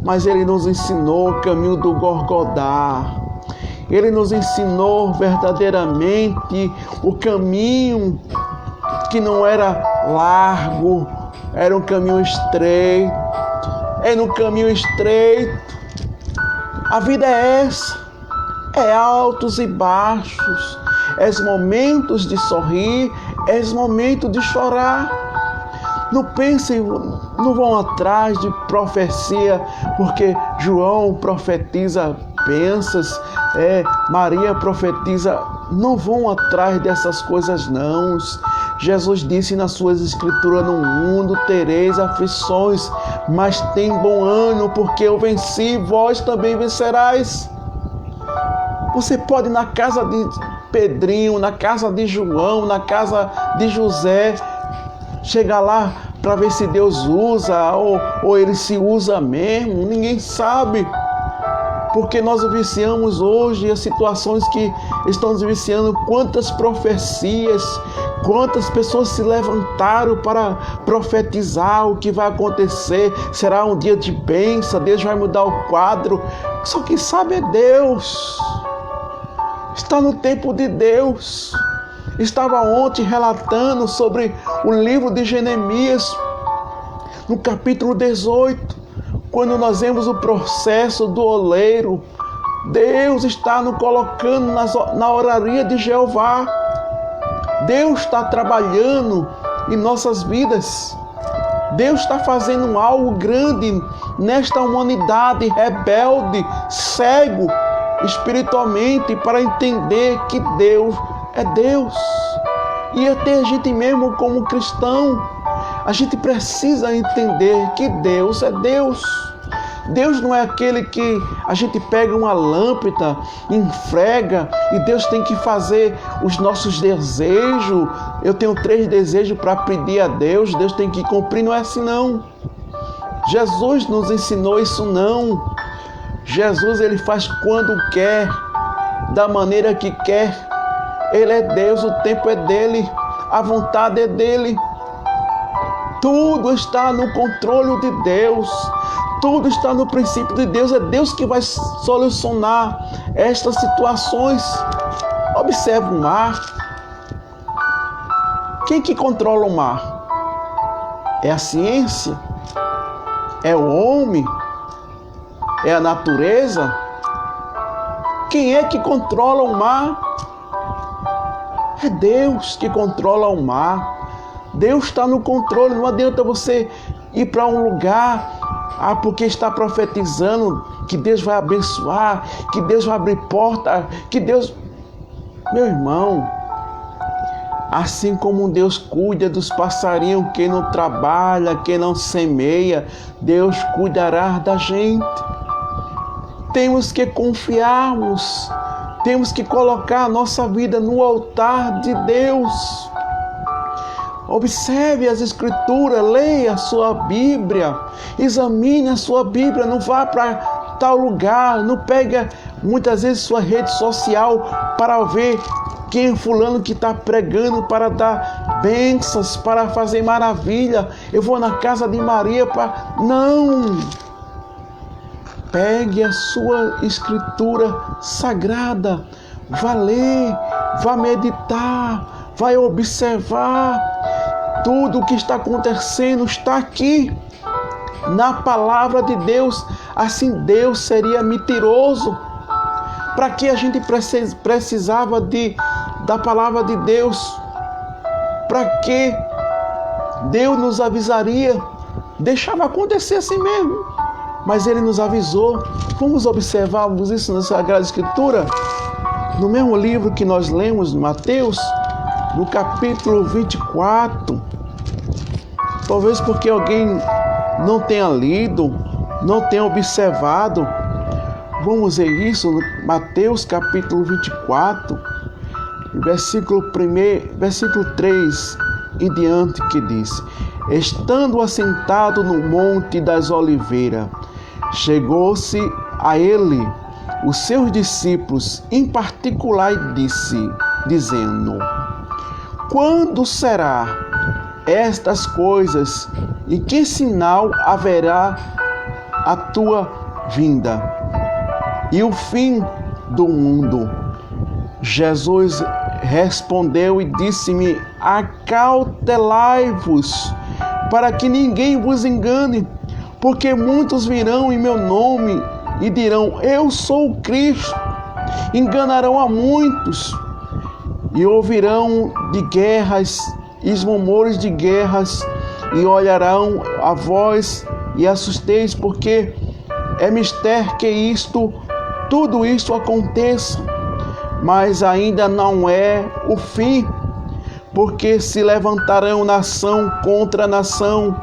Mas Ele nos ensinou o caminho do Golgotá. Ele nos ensinou verdadeiramente o caminho que não era largo, era um caminho estreito. É no caminho estreito. A vida é essa. É altos e baixos. É momentos de sorrir, é momentos de chorar. Não pensem, não vão atrás de profecia, porque João profetiza bênçãos, Maria profetiza. Não vão atrás dessas coisas, não. Jesus disse nas suas escrituras: no mundo tereis aflições, mas tem bom ânimo, porque eu venci, vós também vencerás. Você pode ir na casa de Pedrinho, na casa de João, na casa de José, chegar lá para ver se Deus usa ou ele se usa mesmo. Ninguém sabe. Porque nós viciamos hoje as situações que estão nos viciando. Quantas profecias, quantas pessoas se levantaram para profetizar o que vai acontecer. Será um dia de bênção, Deus vai mudar o quadro. Só quem sabe é Deus. Está no tempo de Deus. Estava ontem relatando sobre o livro de Jeremias, no capítulo 18, quando nós vemos o processo do oleiro. Deus está nos colocando na oraria de Jeová. Deus está trabalhando em nossas vidas. Deus está fazendo algo grande nesta humanidade rebelde, cego espiritualmente, para entender que Deus é Deus. E até a gente mesmo como cristão, a gente precisa entender que Deus é Deus. Deus não é aquele que a gente pega uma lâmpada, enfrega e Deus tem que fazer os nossos desejos. Eu tenho 3 desejos para pedir a Deus, Deus tem que cumprir. Não é assim não. Jesus nos ensinou isso não. Jesus, ele faz quando quer, da maneira que quer. Ele é Deus, o tempo é dele, a vontade é dele. Tudo está no controle de Deus. Tudo está no princípio de Deus. É Deus que vai solucionar estas situações. Observe o mar. Quem que controla o mar? É a ciência? É o homem? É a natureza? Quem é que controla o mar? É Deus que controla o mar. Deus está no controle. Não adianta você ir para um lugar porque está profetizando que Deus vai abençoar, que Deus vai abrir porta, que Deus... Meu irmão, assim como Deus cuida dos passarinhos que não trabalha, que não semeia, Deus cuidará da gente. Temos que confiarmos, temos que colocar a nossa vida no altar de Deus. Observe as Escrituras, leia a sua Bíblia, examine a sua Bíblia, não vá para tal lugar, não pega muitas vezes sua rede social para ver quem é fulano que está pregando para dar bênçãos, para fazer maravilha. Eu vou na casa de Maria para... Não! Pegue a sua Escritura sagrada, vá ler, vá meditar, vai observar. Tudo o que está acontecendo está aqui, na palavra de Deus. Assim Deus seria mentiroso. Para que a gente precisava da palavra de Deus? Para que Deus nos avisaria, deixava acontecer assim mesmo. Mas Ele nos avisou. Vamos observarmos isso na Sagrada Escritura, no mesmo livro que nós lemos, Mateus, no capítulo 24. Talvez porque alguém não tenha lido, não tenha observado. Vamos ver isso no Mateus capítulo 24, versículo 3 em diante, que diz: estando assentado no Monte das Oliveiras, chegou-se a ele os seus discípulos em particular e dizendo: quando será estas coisas e que sinal haverá a tua vinda e o fim do mundo? Jesus respondeu e disse-me: acautelai-vos, para que ninguém vos engane, porque muitos virão em meu nome e dirão: eu sou o Cristo. Enganarão a muitos, e ouvirão de guerras e rumores de guerras, e olharão a vós e assusteis, porque é mister que tudo isto aconteça, mas ainda não é o fim, porque se levantarão nação contra nação,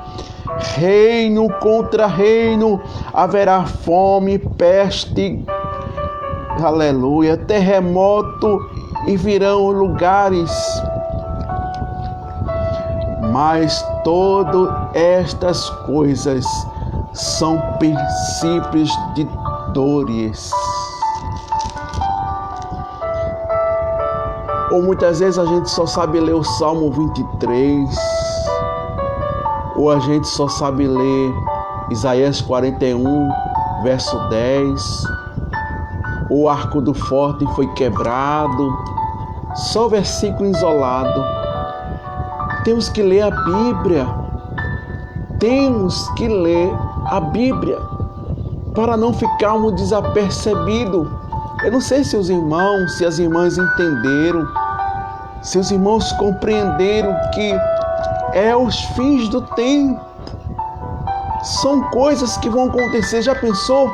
reino contra reino, haverá fome, peste, aleluia, terremoto, e virão lugares. Mas todas estas coisas são princípios de dores. Ou muitas vezes a gente só sabe ler o Salmo 23, ou a gente só sabe ler Isaías 41, verso 10, o arco do forte foi quebrado, só versículo isolado. Temos que ler a Bíblia, temos que ler a Bíblia, para não ficarmos desapercebidos. Eu não sei se os irmãos, se as irmãs entenderam, se os irmãos compreenderam que é os fins do tempo. São coisas que vão acontecer. Já pensou?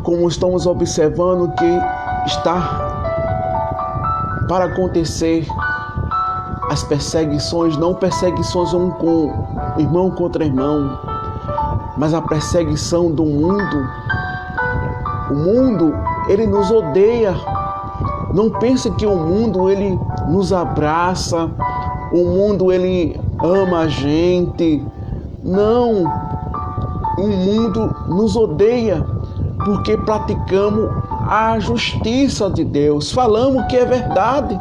Como estamos observando que está para acontecer as perseguições, não perseguições irmão contra irmão, mas a perseguição do mundo. O mundo, ele nos odeia. Não pense que o mundo, ele nos abraça, o mundo, ele ama a gente. Não, o mundo nos odeia porque praticamos a justiça de Deus, falamos que é verdade.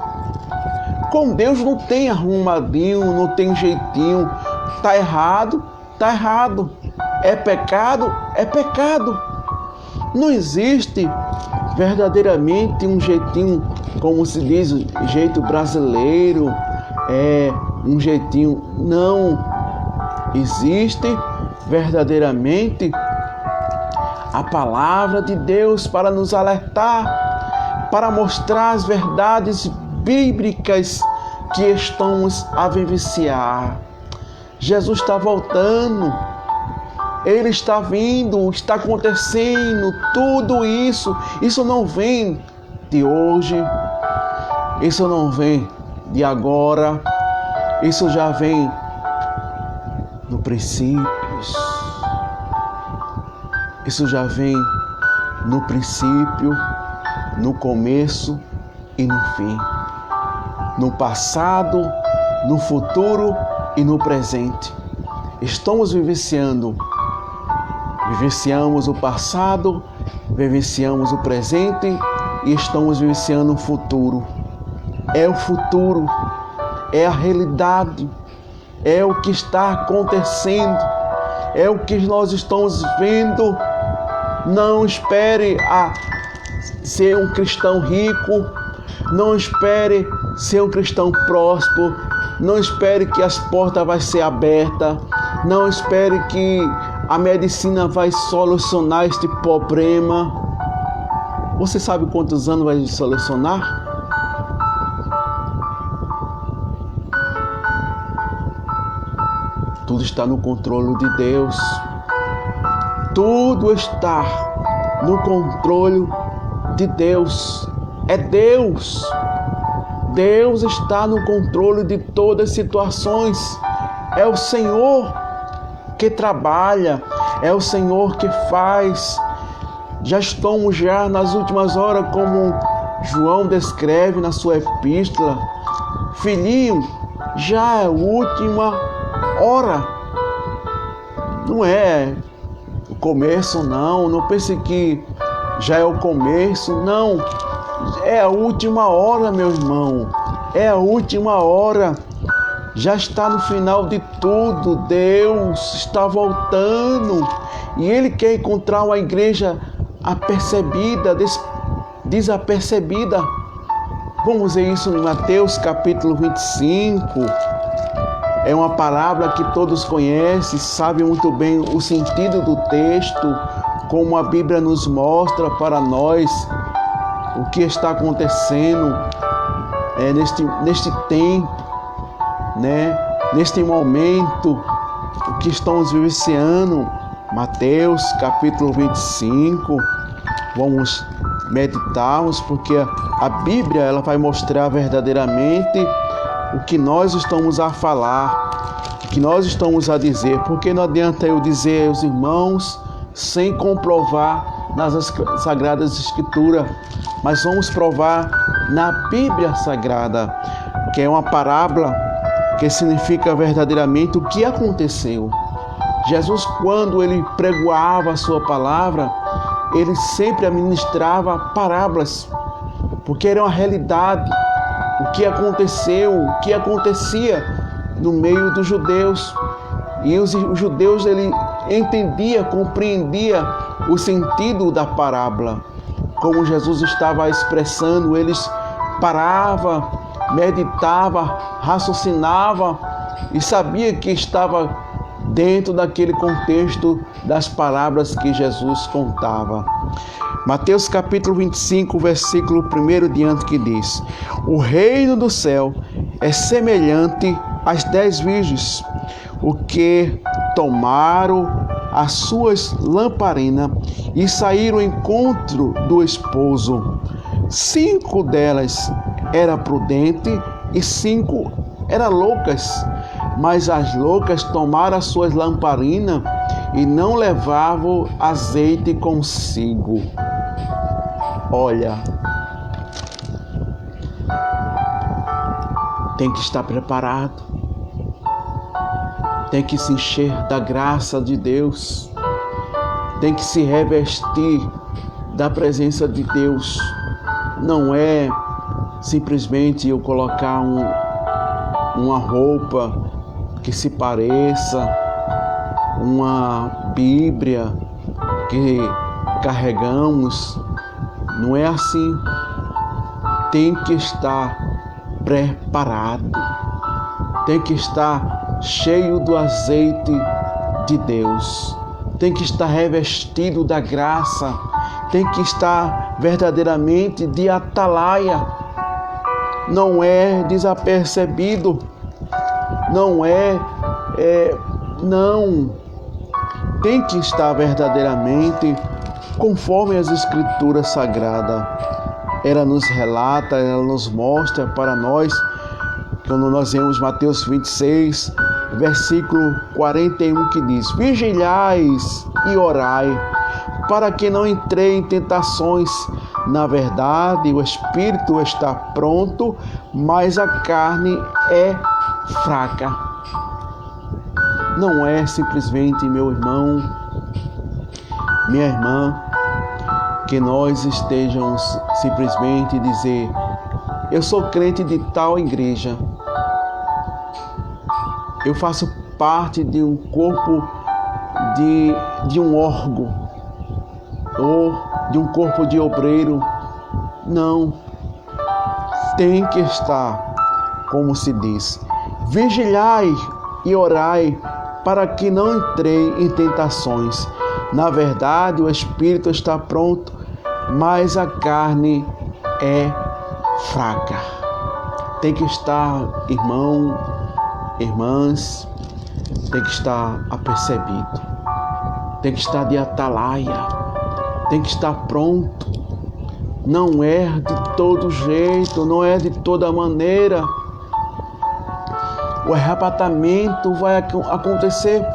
Com Deus não tem arrumadinho, não tem jeitinho. Tá errado, tá errado. É pecado, é pecado. Não existe verdadeiramente um jeitinho, como se diz, jeito brasileiro, um jeitinho. Não existe verdadeiramente a palavra de Deus para nos alertar, para mostrar as verdades bíblicas que estamos a vivenciar. Jesus está voltando, Ele está vindo, está acontecendo tudo isso. Isso não vem de hoje, isso não vem de agora, isso já vem no princípio. Isso já vem no princípio, no começo e no fim. No passado, no futuro e no presente. Estamos vivenciamos o passado, vivenciamos o presente e estamos vivenciando o futuro. É o futuro, é a realidade, é o que está acontecendo, é o que nós estamos vendo. Não espere a ser um cristão rico, não espere ser um cristão próspero, não espere que as portas vão ser abertas, não espere que a medicina vai solucionar este problema. Você sabe quantos anos vai solucionar? tudo está no controle de Deus. Tudo está no controle de Deus. É Deus. Deus está no controle de todas as situações. É o Senhor que trabalha, é o Senhor que faz. Já estamos nas últimas horas, como João descreve na sua epístola. Filhinho, já é a última hora. Não é o começo, não. Não pense que já é o começo, não. É a última hora, meu irmão. É a última hora. Já está no final de tudo. Deus está voltando. E Ele quer encontrar uma igreja apercebida, desapercebida. Vamos ver isso em Mateus capítulo 25. É uma parábola que todos conhecem, sabem muito bem o sentido do texto, como a Bíblia nos mostra para nós o que está acontecendo neste tempo, neste momento, o que estamos vivenciando. Mateus capítulo 25, vamos meditarmos, porque a Bíblia ela vai mostrar verdadeiramente o que nós estamos a falar, o que nós estamos a dizer, porque não adianta eu dizer aos irmãos sem comprovar nas Sagradas Escrituras, mas vamos provar na Bíblia Sagrada, que é uma parábola que significa verdadeiramente o que aconteceu. Jesus, quando ele pregoava a sua palavra, ele sempre administrava parábolas, porque era uma realidade, o que aconteceu, o que acontecia no meio dos judeus. E os judeus, ele entendia, compreendia o sentido da parábola. Como Jesus estava expressando, eles paravam, meditavam, raciocinavam e sabia que estava dentro daquele contexto das palavras que Jesus contava. Mateus capítulo 25, versículo 1 diante, que diz: o reino do céu é semelhante às 10 virgens, o que tomaram as suas lamparinas e saíram ao encontro do esposo. 5 delas eram prudentes e 5 eram loucas. Mas as loucas tomaram as suas lamparinas e não levavam azeite consigo. Olha, tem que estar preparado, tem que se encher da graça de Deus, tem que se revestir da presença de Deus. Não é simplesmente eu colocar uma roupa que se pareça, uma Bíblia que carregamos. Não é assim. Tem que estar preparado, tem que estar cheio do azeite de Deus, tem que estar revestido da graça, tem que estar verdadeiramente de atalaia. Não é desapercebido, não não. Tem que estar verdadeiramente conforme as Escrituras Sagradas. Ela nos relata, ela nos mostra para nós, quando nós vemos Mateus 26, versículo 41, que diz: vigilais e orai, para que não entrei em tentações. Na verdade, o espírito está pronto, mas a carne é fraca. Não é simplesmente, meu irmão, minha irmã, que nós estejamos simplesmente dizer: eu sou crente de tal igreja, eu faço parte de um corpo, de um órgão, ou de um corpo de obreiro. Não. Tem que estar, como se diz, vigilai e orai, para que não entrei em tentações. Na verdade, o espírito está pronto, mas a carne é fraca. Tem que estar, irmão, irmãs, tem que estar apercebido, tem que estar de atalaia, tem que estar pronto. Não é de todo jeito, não é de toda maneira. O arrebatamento vai acontecer.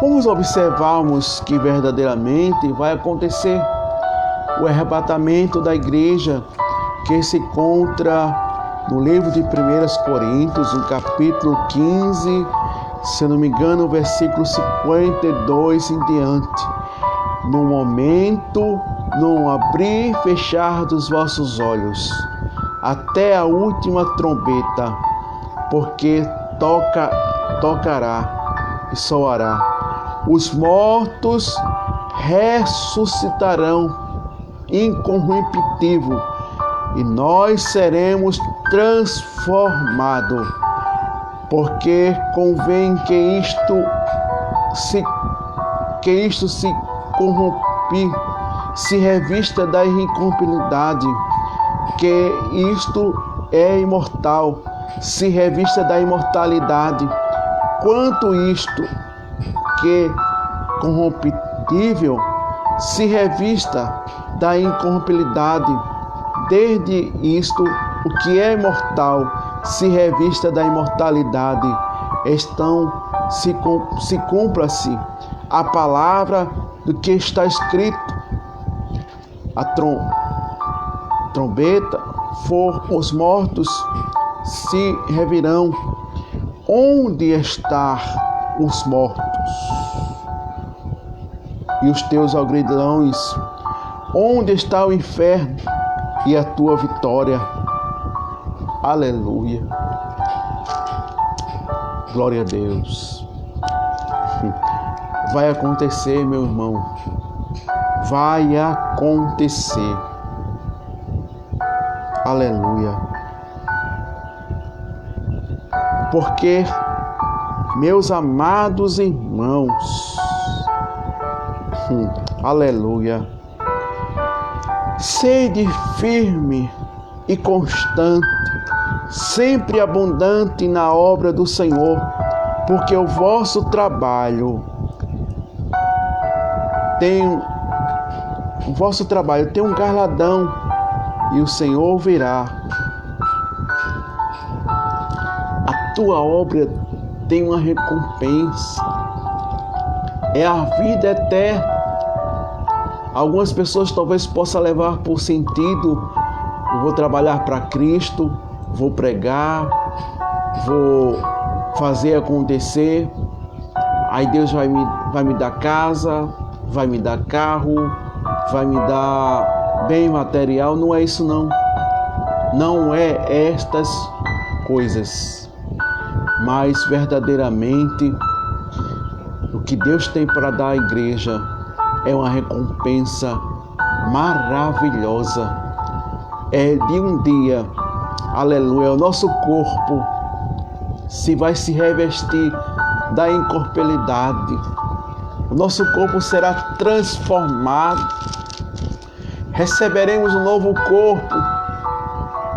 Vamos observarmos que verdadeiramente vai acontecer o arrebatamento da igreja, que se encontra no livro de 1 Coríntios, no capítulo 15, se não me engano, versículo 52 em diante. No momento, no abrir e fechar dos vossos olhos, até a última trombeta, porque tocará e soará. Os mortos ressuscitarão incorruptível e nós seremos transformados, porque convém que isto se corrompe, se revista da incorruptibilidade, que isto é imortal, se revista da imortalidade. Quanto isto que corruptível se revista da incorruptibilidade, desde isto o que é imortal se revista da imortalidade. Então se cumpra-se a palavra do que está escrito: a trombeta for, os mortos se revirão. Onde estão os mortos? E os teus aguilhões? Onde está o inferno e a tua vitória? Aleluia. Glória a Deus. Vai acontecer, meu irmão. Vai acontecer. Aleluia. Porque, meus amados irmãos, aleluia, sede firme e constante, sempre abundante na obra do Senhor, porque o vosso trabalho tem um galardão e o Senhor virá. A tua obra tem uma recompensa, é a vida eterna. Algumas pessoas talvez possam levar por sentido: eu vou trabalhar para Cristo, vou pregar, vou fazer acontecer, aí Deus vai me dar casa, vai me dar carro, vai me dar bem material. Não é isso não. Não é estas coisas. Mas verdadeiramente o que Deus tem para dar à igreja é uma recompensa maravilhosa. É de um dia, aleluia, o nosso corpo vai se revestir da incorporeidade. O nosso corpo será transformado. Receberemos um novo corpo.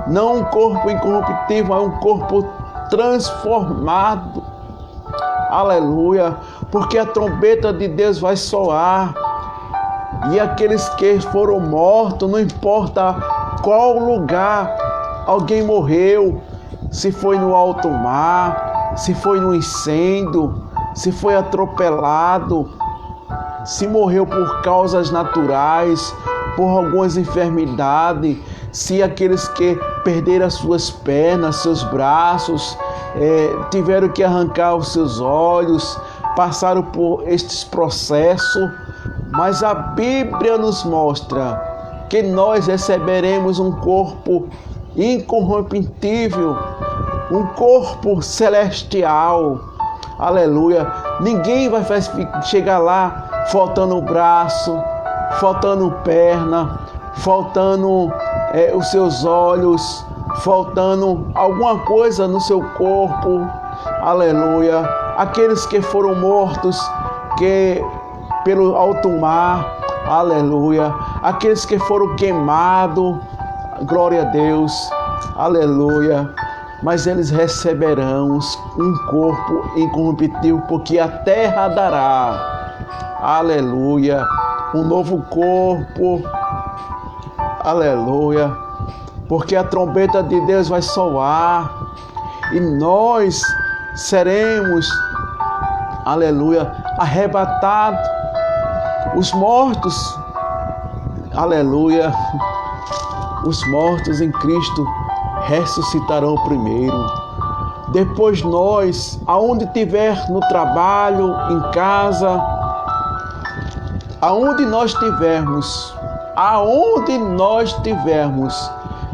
Não um corpo incorruptível, mas um corpo transformado. Aleluia. Porque a trombeta de Deus vai soar. E aqueles que foram mortos, não importa qual lugar alguém morreu, se foi no alto mar, se foi no incêndio, se foi atropelado, se morreu por causas naturais, por algumas enfermidades, se aqueles que perderam as suas pernas, seus braços, tiveram que arrancar os seus olhos, passaram por estes processos, mas a Bíblia nos mostra que nós receberemos um corpo incorruptível, um corpo celestial. Aleluia. Ninguém vai chegar lá faltando braço, faltando perna, faltando os seus olhos, faltando alguma coisa no seu corpo. Aleluia. Aqueles que foram mortos pelo alto mar. Aleluia. Aqueles que foram queimados. Glória a Deus. Aleluia. mas eles receberão um corpo incorruptível, porque a terra dará, aleluia, um novo corpo, aleluia, porque a trombeta de Deus vai soar e nós seremos, aleluia, arrebatados. Os mortos, aleluia, os mortos em Cristo ressuscitarão primeiro. Depois nós, aonde tiver, no trabalho, em casa, aonde nós tivermos,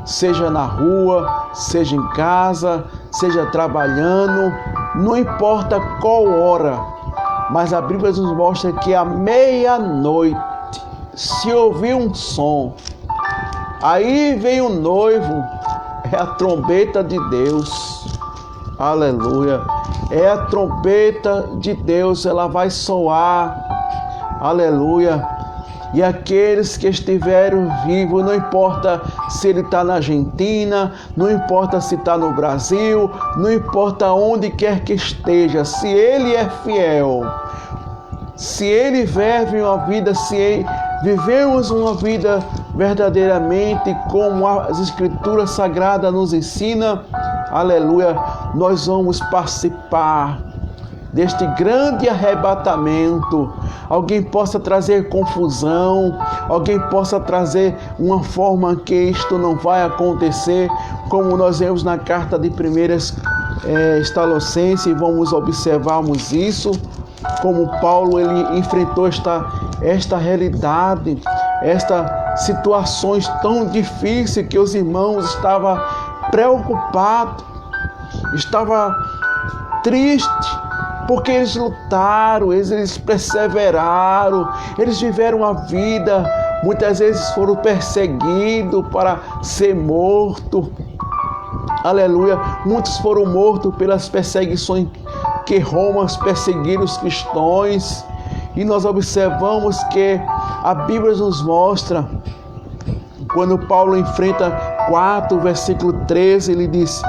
seja na rua, seja em casa, seja trabalhando, não importa qual hora, mas a Bíblia nos mostra que à meia-noite, se ouvir um som, aí vem o noivo, é a trombeta de Deus, aleluia, é a trombeta de Deus, ela vai soar, aleluia, e aqueles que estiverem vivos, não importa se ele está na Argentina, não importa se está no Brasil, não importa onde quer que esteja, se ele é fiel, se ele vive uma vida, se vivemos uma vida verdadeiramente como as Escrituras Sagradas nos ensinam, aleluia, nós vamos participar deste grande arrebatamento. Alguém possa trazer confusão, alguém possa trazer uma forma que isto não vai acontecer, como nós vemos na carta de 1 Tessalonicenses, vamos observarmos isso, como Paulo ele enfrentou esta realidade, estas situações tão difíceis que os irmãos estavam preocupados, estavam tristes, porque eles lutaram, eles perseveraram, eles viveram a vida, muitas vezes foram perseguidos para ser mortos, aleluia, muitos foram mortos pelas perseguições que Roma perseguiram os cristãos, e nós observamos que a Bíblia nos mostra, quando Paulo enfrenta 4, versículo 13, ele diz: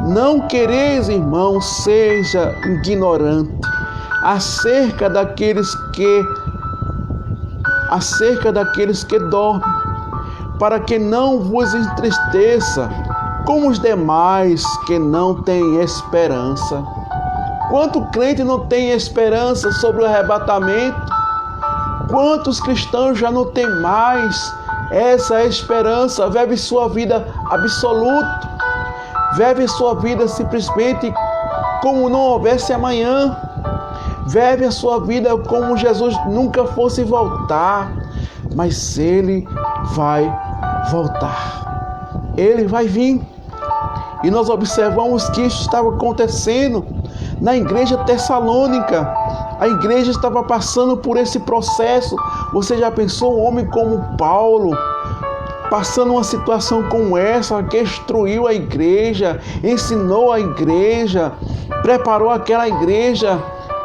não quereis, irmãos, seja ignorante acerca daqueles que dormem, para que não vos entristeça, como os demais que não têm esperança. Quanto crente não tem esperança sobre o arrebatamento? Quantos cristãos já não têm mais essa esperança? Vive sua vida absoluta, vive sua vida simplesmente como não houvesse amanhã, vive a sua vida como Jesus nunca fosse voltar, mas Ele vai voltar, Ele vai vir. E nós observamos que isso estava acontecendo na igreja tessalônica. A igreja estava passando por esse processo. Você já pensou um homem como Paulo, passando uma situação como essa, que instruiu a igreja, ensinou a igreja, preparou aquela igreja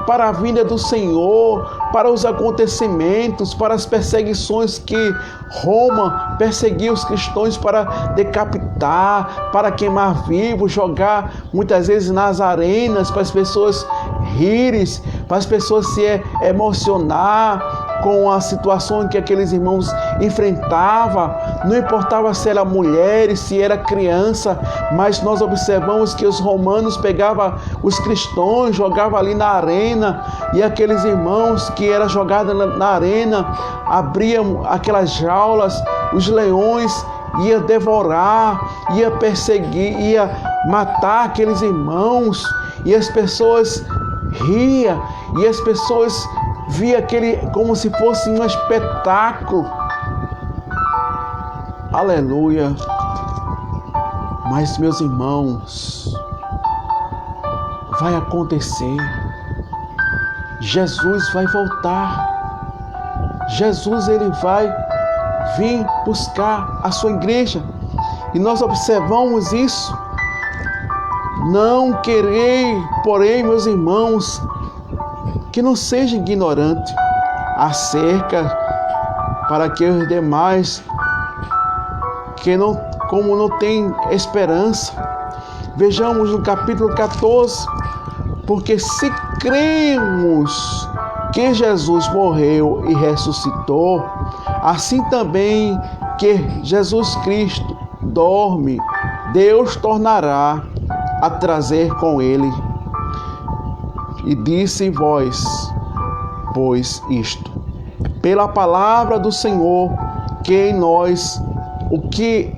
para a vinda do Senhor, para os acontecimentos, para as perseguições que Roma perseguia os cristãos para decapitar, para queimar vivos, jogar muitas vezes nas arenas, para as pessoas rirem, para as pessoas se emocionar com a situação que aqueles irmãos enfrentavam, não importava se era mulher, se era criança, mas nós observamos que os romanos pegavam os cristãos, jogavam ali na arena, e aqueles irmãos que eram jogados na arena, abriam aquelas jaulas, os leões iam devorar, ia perseguir, ia matar aqueles irmãos, e as pessoas riam, e as pessoas via aquele como se fosse um espetáculo, aleluia. Mas, meus irmãos, vai acontecer, Jesus vai voltar, Jesus ele vai vir buscar a sua igreja, e nós observamos isso. Não querei, porém, meus irmãos, que não seja ignorante acerca, para que os demais que não, como não tem esperança, Vejamos no capítulo 14, porque se cremos que Jesus morreu e ressuscitou, assim também que Jesus Cristo dorme, Deus tornará a trazer com ele. E disse vós, pois isto, pela palavra do Senhor, que em nós o que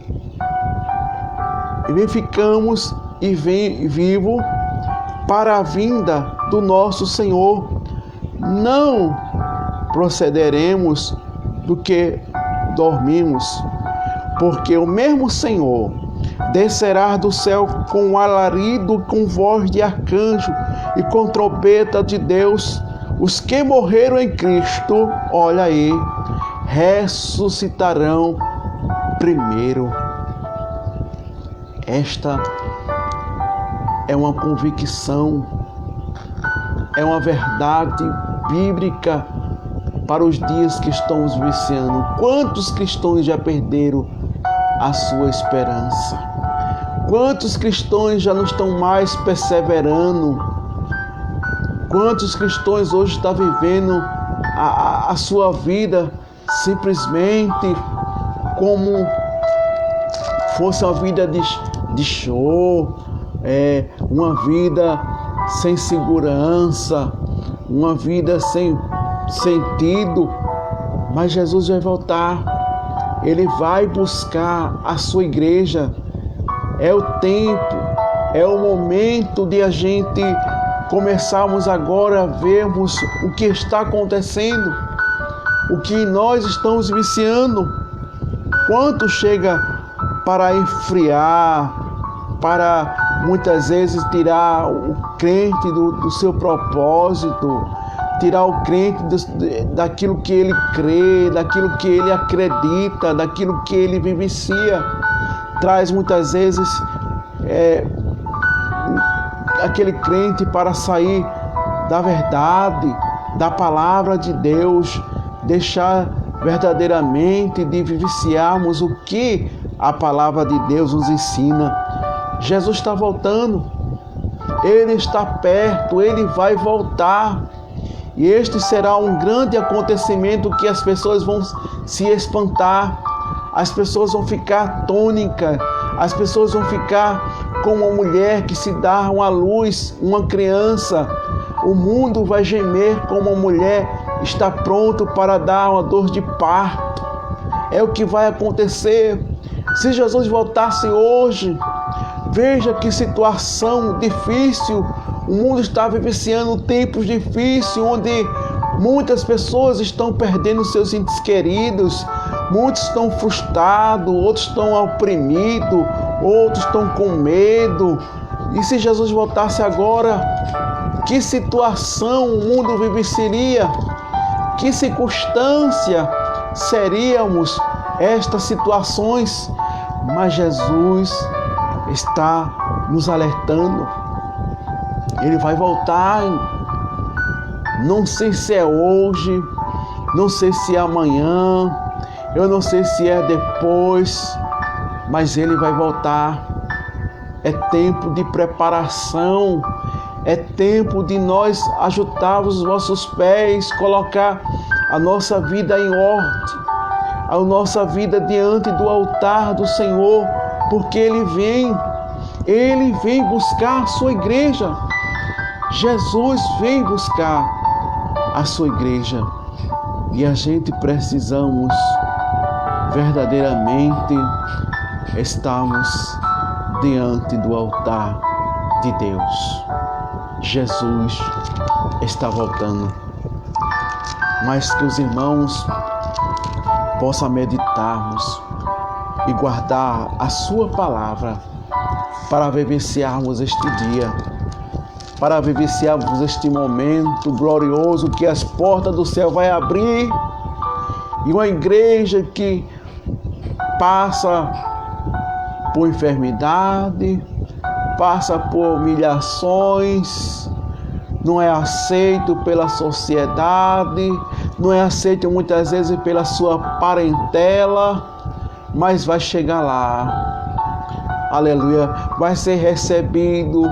vivificamos e vivo para a vinda do nosso Senhor, não procederemos do que dormimos, porque o mesmo Senhor descerá do céu com alarido, com voz de arcanjo e com trombeta de Deus. Os que morreram em Cristo, olha aí, ressuscitarão primeiro. Esta é uma convicção, é uma verdade bíblica para os dias que estamos vivenciando. Quantos cristãos já perderam a sua esperança? Quantos cristãos já não estão mais perseverando? Quantos cristãos hoje estão vivendo a sua vida simplesmente como fosse uma vida de show, uma vida sem segurança, uma vida sem sentido? Mas Jesus vai voltar, Ele vai buscar a sua igreja. É o tempo, é o momento de a gente começarmos agora a vermos o que está acontecendo, o que nós estamos viciando. Quanto chega para enfriar, para muitas vezes tirar o crente do seu propósito, tirar o crente daquilo que ele crê, daquilo que ele acredita, daquilo que ele vivencia. Traz muitas vezes aquele crente para sair da verdade, da palavra de Deus, deixar verdadeiramente de vivenciarmos o que a palavra de Deus nos ensina. Jesus está voltando, Ele está perto, Ele vai voltar. E este será um grande acontecimento que as pessoas vão se espantar, as pessoas vão ficar atônicas, as pessoas vão ficar como uma mulher que se dá uma luz, uma criança. O mundo vai gemer como uma mulher está pronto para dar uma dor de parto. É o que vai acontecer. Se Jesus voltasse hoje, veja que situação difícil. O mundo está vivenciando tempos difíceis, onde muitas pessoas estão perdendo seus entes queridos, muitos estão frustrados, outros estão oprimidos, outros estão com medo. E se Jesus voltasse agora, que situação o mundo vivenciaria? Que circunstância seríamos estas situações? Mas Jesus está nos alertando. Ele vai voltar. Não sei se é hoje, não sei se é amanhã, eu não sei se é depois, mas Ele vai voltar. É tempo de preparação, é tempo de nós ajuntarmos os nossos pés, colocar a nossa vida em ordem, a nossa vida diante do altar do Senhor, porque Ele vem buscar a sua igreja. Jesus vem buscar a sua igreja e a gente precisamos verdadeiramente estarmos diante do altar de Deus. Jesus está voltando, mas que os irmãos possam meditarmos e guardar a sua palavra para vivenciarmos este dia, para vivenciarmos este momento glorioso que as portas do céu vai abrir e uma igreja que passa por enfermidade, passa por humilhações, não é aceito pela sociedade, não é aceito muitas vezes pela sua parentela, mas vai chegar lá aleluia, vai ser recebido,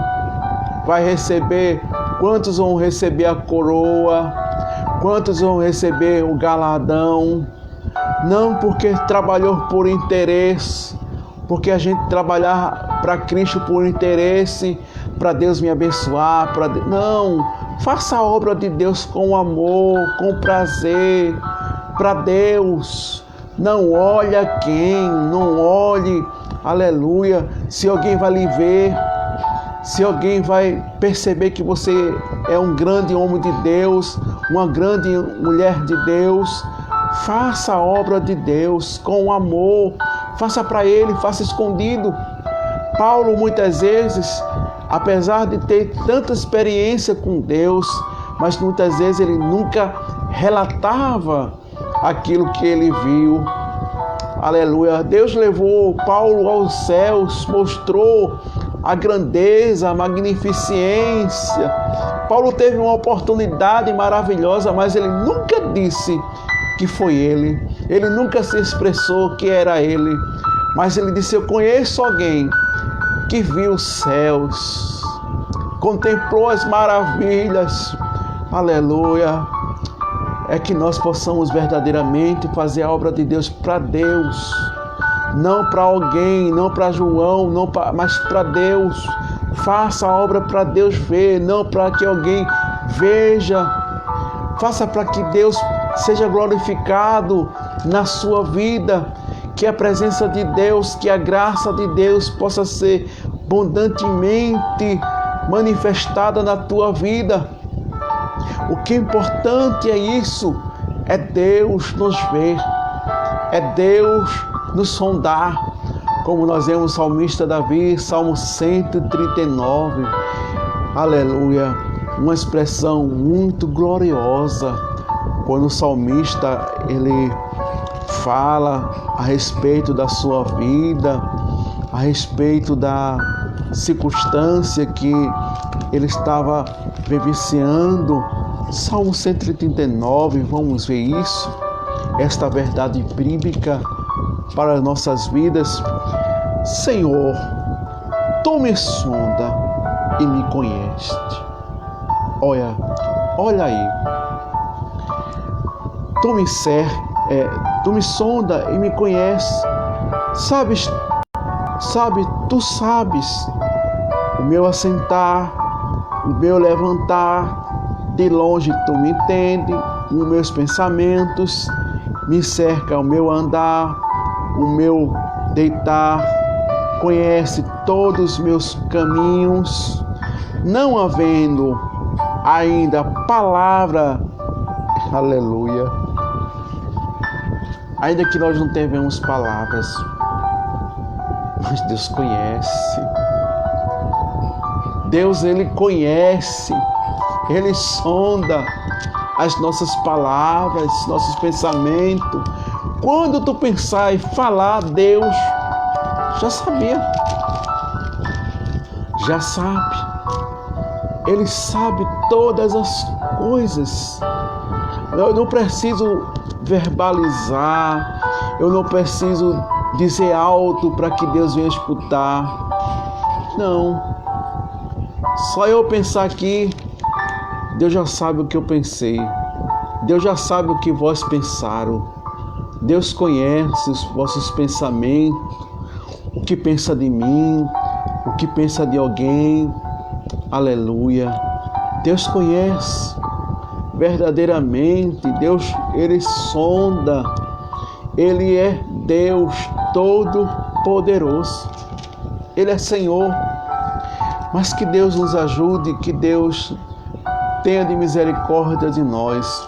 vai receber. Quantos vão receber a coroa? Quantos vão receber o galardão? Não porque trabalhou por interesse, porque a gente trabalhar para Cristo por interesse, para Deus me abençoar, não, faça a obra de Deus com amor, com prazer, para Deus. Não olha quem, não olhe, aleluia, se alguém vai lhe ver, se alguém vai perceber que você é um grande homem de Deus, uma grande mulher de Deus. Faça a obra de Deus com amor, faça para Ele, faça escondido. Paulo muitas vezes, apesar de ter tanta experiência com Deus, mas muitas vezes ele nunca relatava aquilo que ele viu. Aleluia. Deus levou Paulo aos céus, mostrou a grandeza, a magnificência. Paulo teve uma oportunidade maravilhosa, mas ele nunca disse que foi ele. Ele nunca se expressou que era ele. Mas ele disse: eu conheço alguém que viu os céus, contemplou as maravilhas. Aleluia. É que nós possamos verdadeiramente fazer a obra de Deus para Deus. Não para alguém, não para João, mas para Deus. Faça a obra para Deus ver, não para que alguém veja. Faça para que Deus seja glorificado na sua vida, que a presença de Deus, que a graça de Deus possa ser abundantemente manifestada na tua vida. O que é importante é isso, é Deus nos ver, é Deus nos sondar, como nós vemos o salmista Davi, Salmo 139, aleluia, uma expressão muito gloriosa, quando o salmista ele fala a respeito da sua vida, a respeito da circunstância que ele estava vivenciando. Salmo 139, vamos ver isso, esta verdade bíblica para as nossas vidas. Senhor, tu me sonda e me conhece. Olha aí. Tu me sonda e me conhece. Tu sabes o meu assentar, o meu levantar. De longe tu me entende, os meus pensamentos, me cerca o meu andar, o meu deitar, conhece todos os meus caminhos, não havendo ainda palavra, aleluia, ainda que nós não tenhamos palavras, mas Deus conhece. Deus, Ele conhece, Ele sonda as nossas palavras, nossos pensamentos. Quando tu pensar e falar, Deus já sabia, já sabe. Ele sabe todas as coisas. Eu não preciso verbalizar, eu não preciso dizer alto para que Deus venha escutar. Não. Só eu pensar aqui, Deus já sabe o que eu pensei. Deus já sabe o que vós pensaram. Deus conhece os vossos pensamentos, o que pensa de mim, o que pensa de alguém. Aleluia. Deus conhece verdadeiramente. Deus, Ele sonda. Ele é Deus Todo-Poderoso. Ele é Senhor. Mas que Deus nos ajude, que Deus tenha de misericórdia de nós,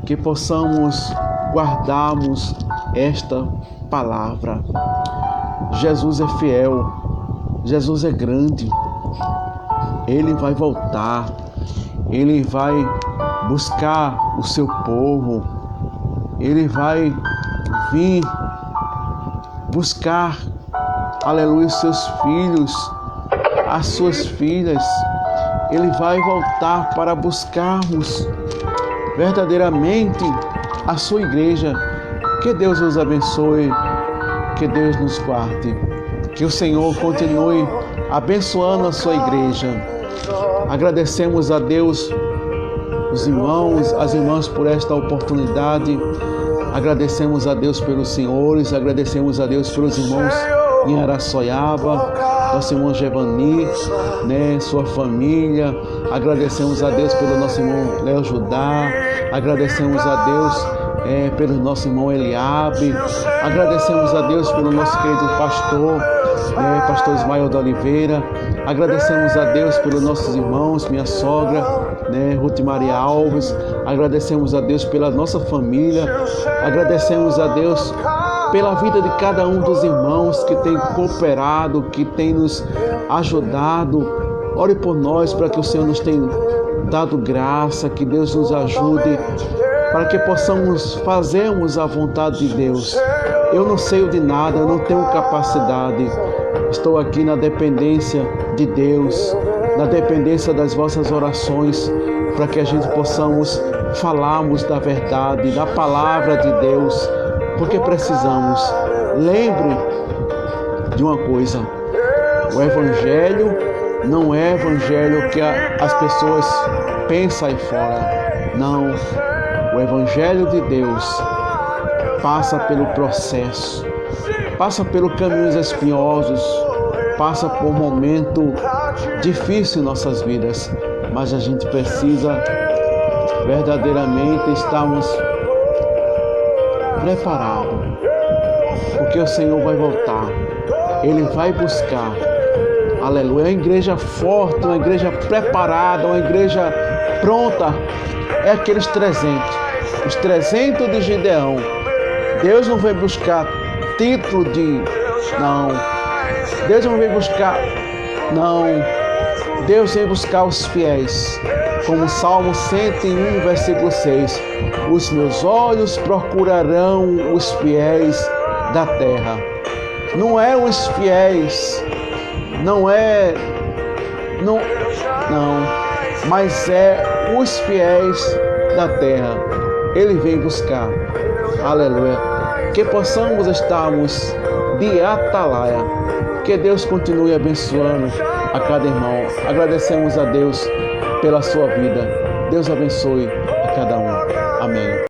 que possamos guardarmos esta palavra. Jesus é fiel, Jesus é grande, Ele vai voltar, Ele vai buscar o seu povo, Ele vai vir buscar, aleluia, os seus filhos, as suas filhas. Ele vai voltar para buscarmos verdadeiramente a sua igreja. Que Deus nos abençoe, que Deus nos guarde. Que o Senhor continue abençoando a sua igreja. Agradecemos a Deus, os irmãos, as irmãs por esta oportunidade. Agradecemos a Deus pelos senhores, agradecemos a Deus pelos irmãos em Araçoiaba, nosso irmão Gevani, sua família. Agradecemos a Deus pelo nosso irmão Léo Judá, agradecemos a Deus pelo nosso irmão Eliabe, agradecemos a Deus pelo nosso querido pastor, pastor Ismael de Oliveira, agradecemos a Deus pelos nossos irmãos, minha sogra, Ruth Maria Alves, agradecemos a Deus pela nossa família, agradecemos a Deus pela vida de cada um dos irmãos que tem cooperado, que tem nos ajudado. Ore por nós para que o Senhor nos tenha dado graça, que Deus nos ajude para que possamos fazermos a vontade de Deus. Eu não sei de nada, eu não tenho capacidade. Estou aqui na dependência de Deus, na dependência das vossas orações, para que a gente possamos falarmos da verdade, da palavra de Deus, porque precisamos. Lembre de uma coisa: o Evangelho não é Evangelho que as pessoas pensam aí fora. Não. O Evangelho de Deus passa pelo processo, passa pelos caminhos espinhosos, passa por um momento difícil em nossas vidas, mas a gente precisa verdadeiramente estarmos preparados, porque o Senhor vai voltar, Ele vai buscar. Aleluia, uma igreja forte, uma igreja preparada, uma igreja pronta, é aqueles 300. Os 300 de Gideão. Deus não veio buscar título de... Não. Deus não veio buscar... Não. Deus veio buscar os fiéis. Como Salmo 101, versículo 6. Os meus olhos procurarão os fiéis da terra. Não é os fiéis. Não é... Não. Mas é os fiéis da terra. Ele vem buscar. Aleluia. Que possamos estarmos de atalaia. Que Deus continue abençoando a cada irmão. Agradecemos a Deus pela sua vida. Deus abençoe a cada um.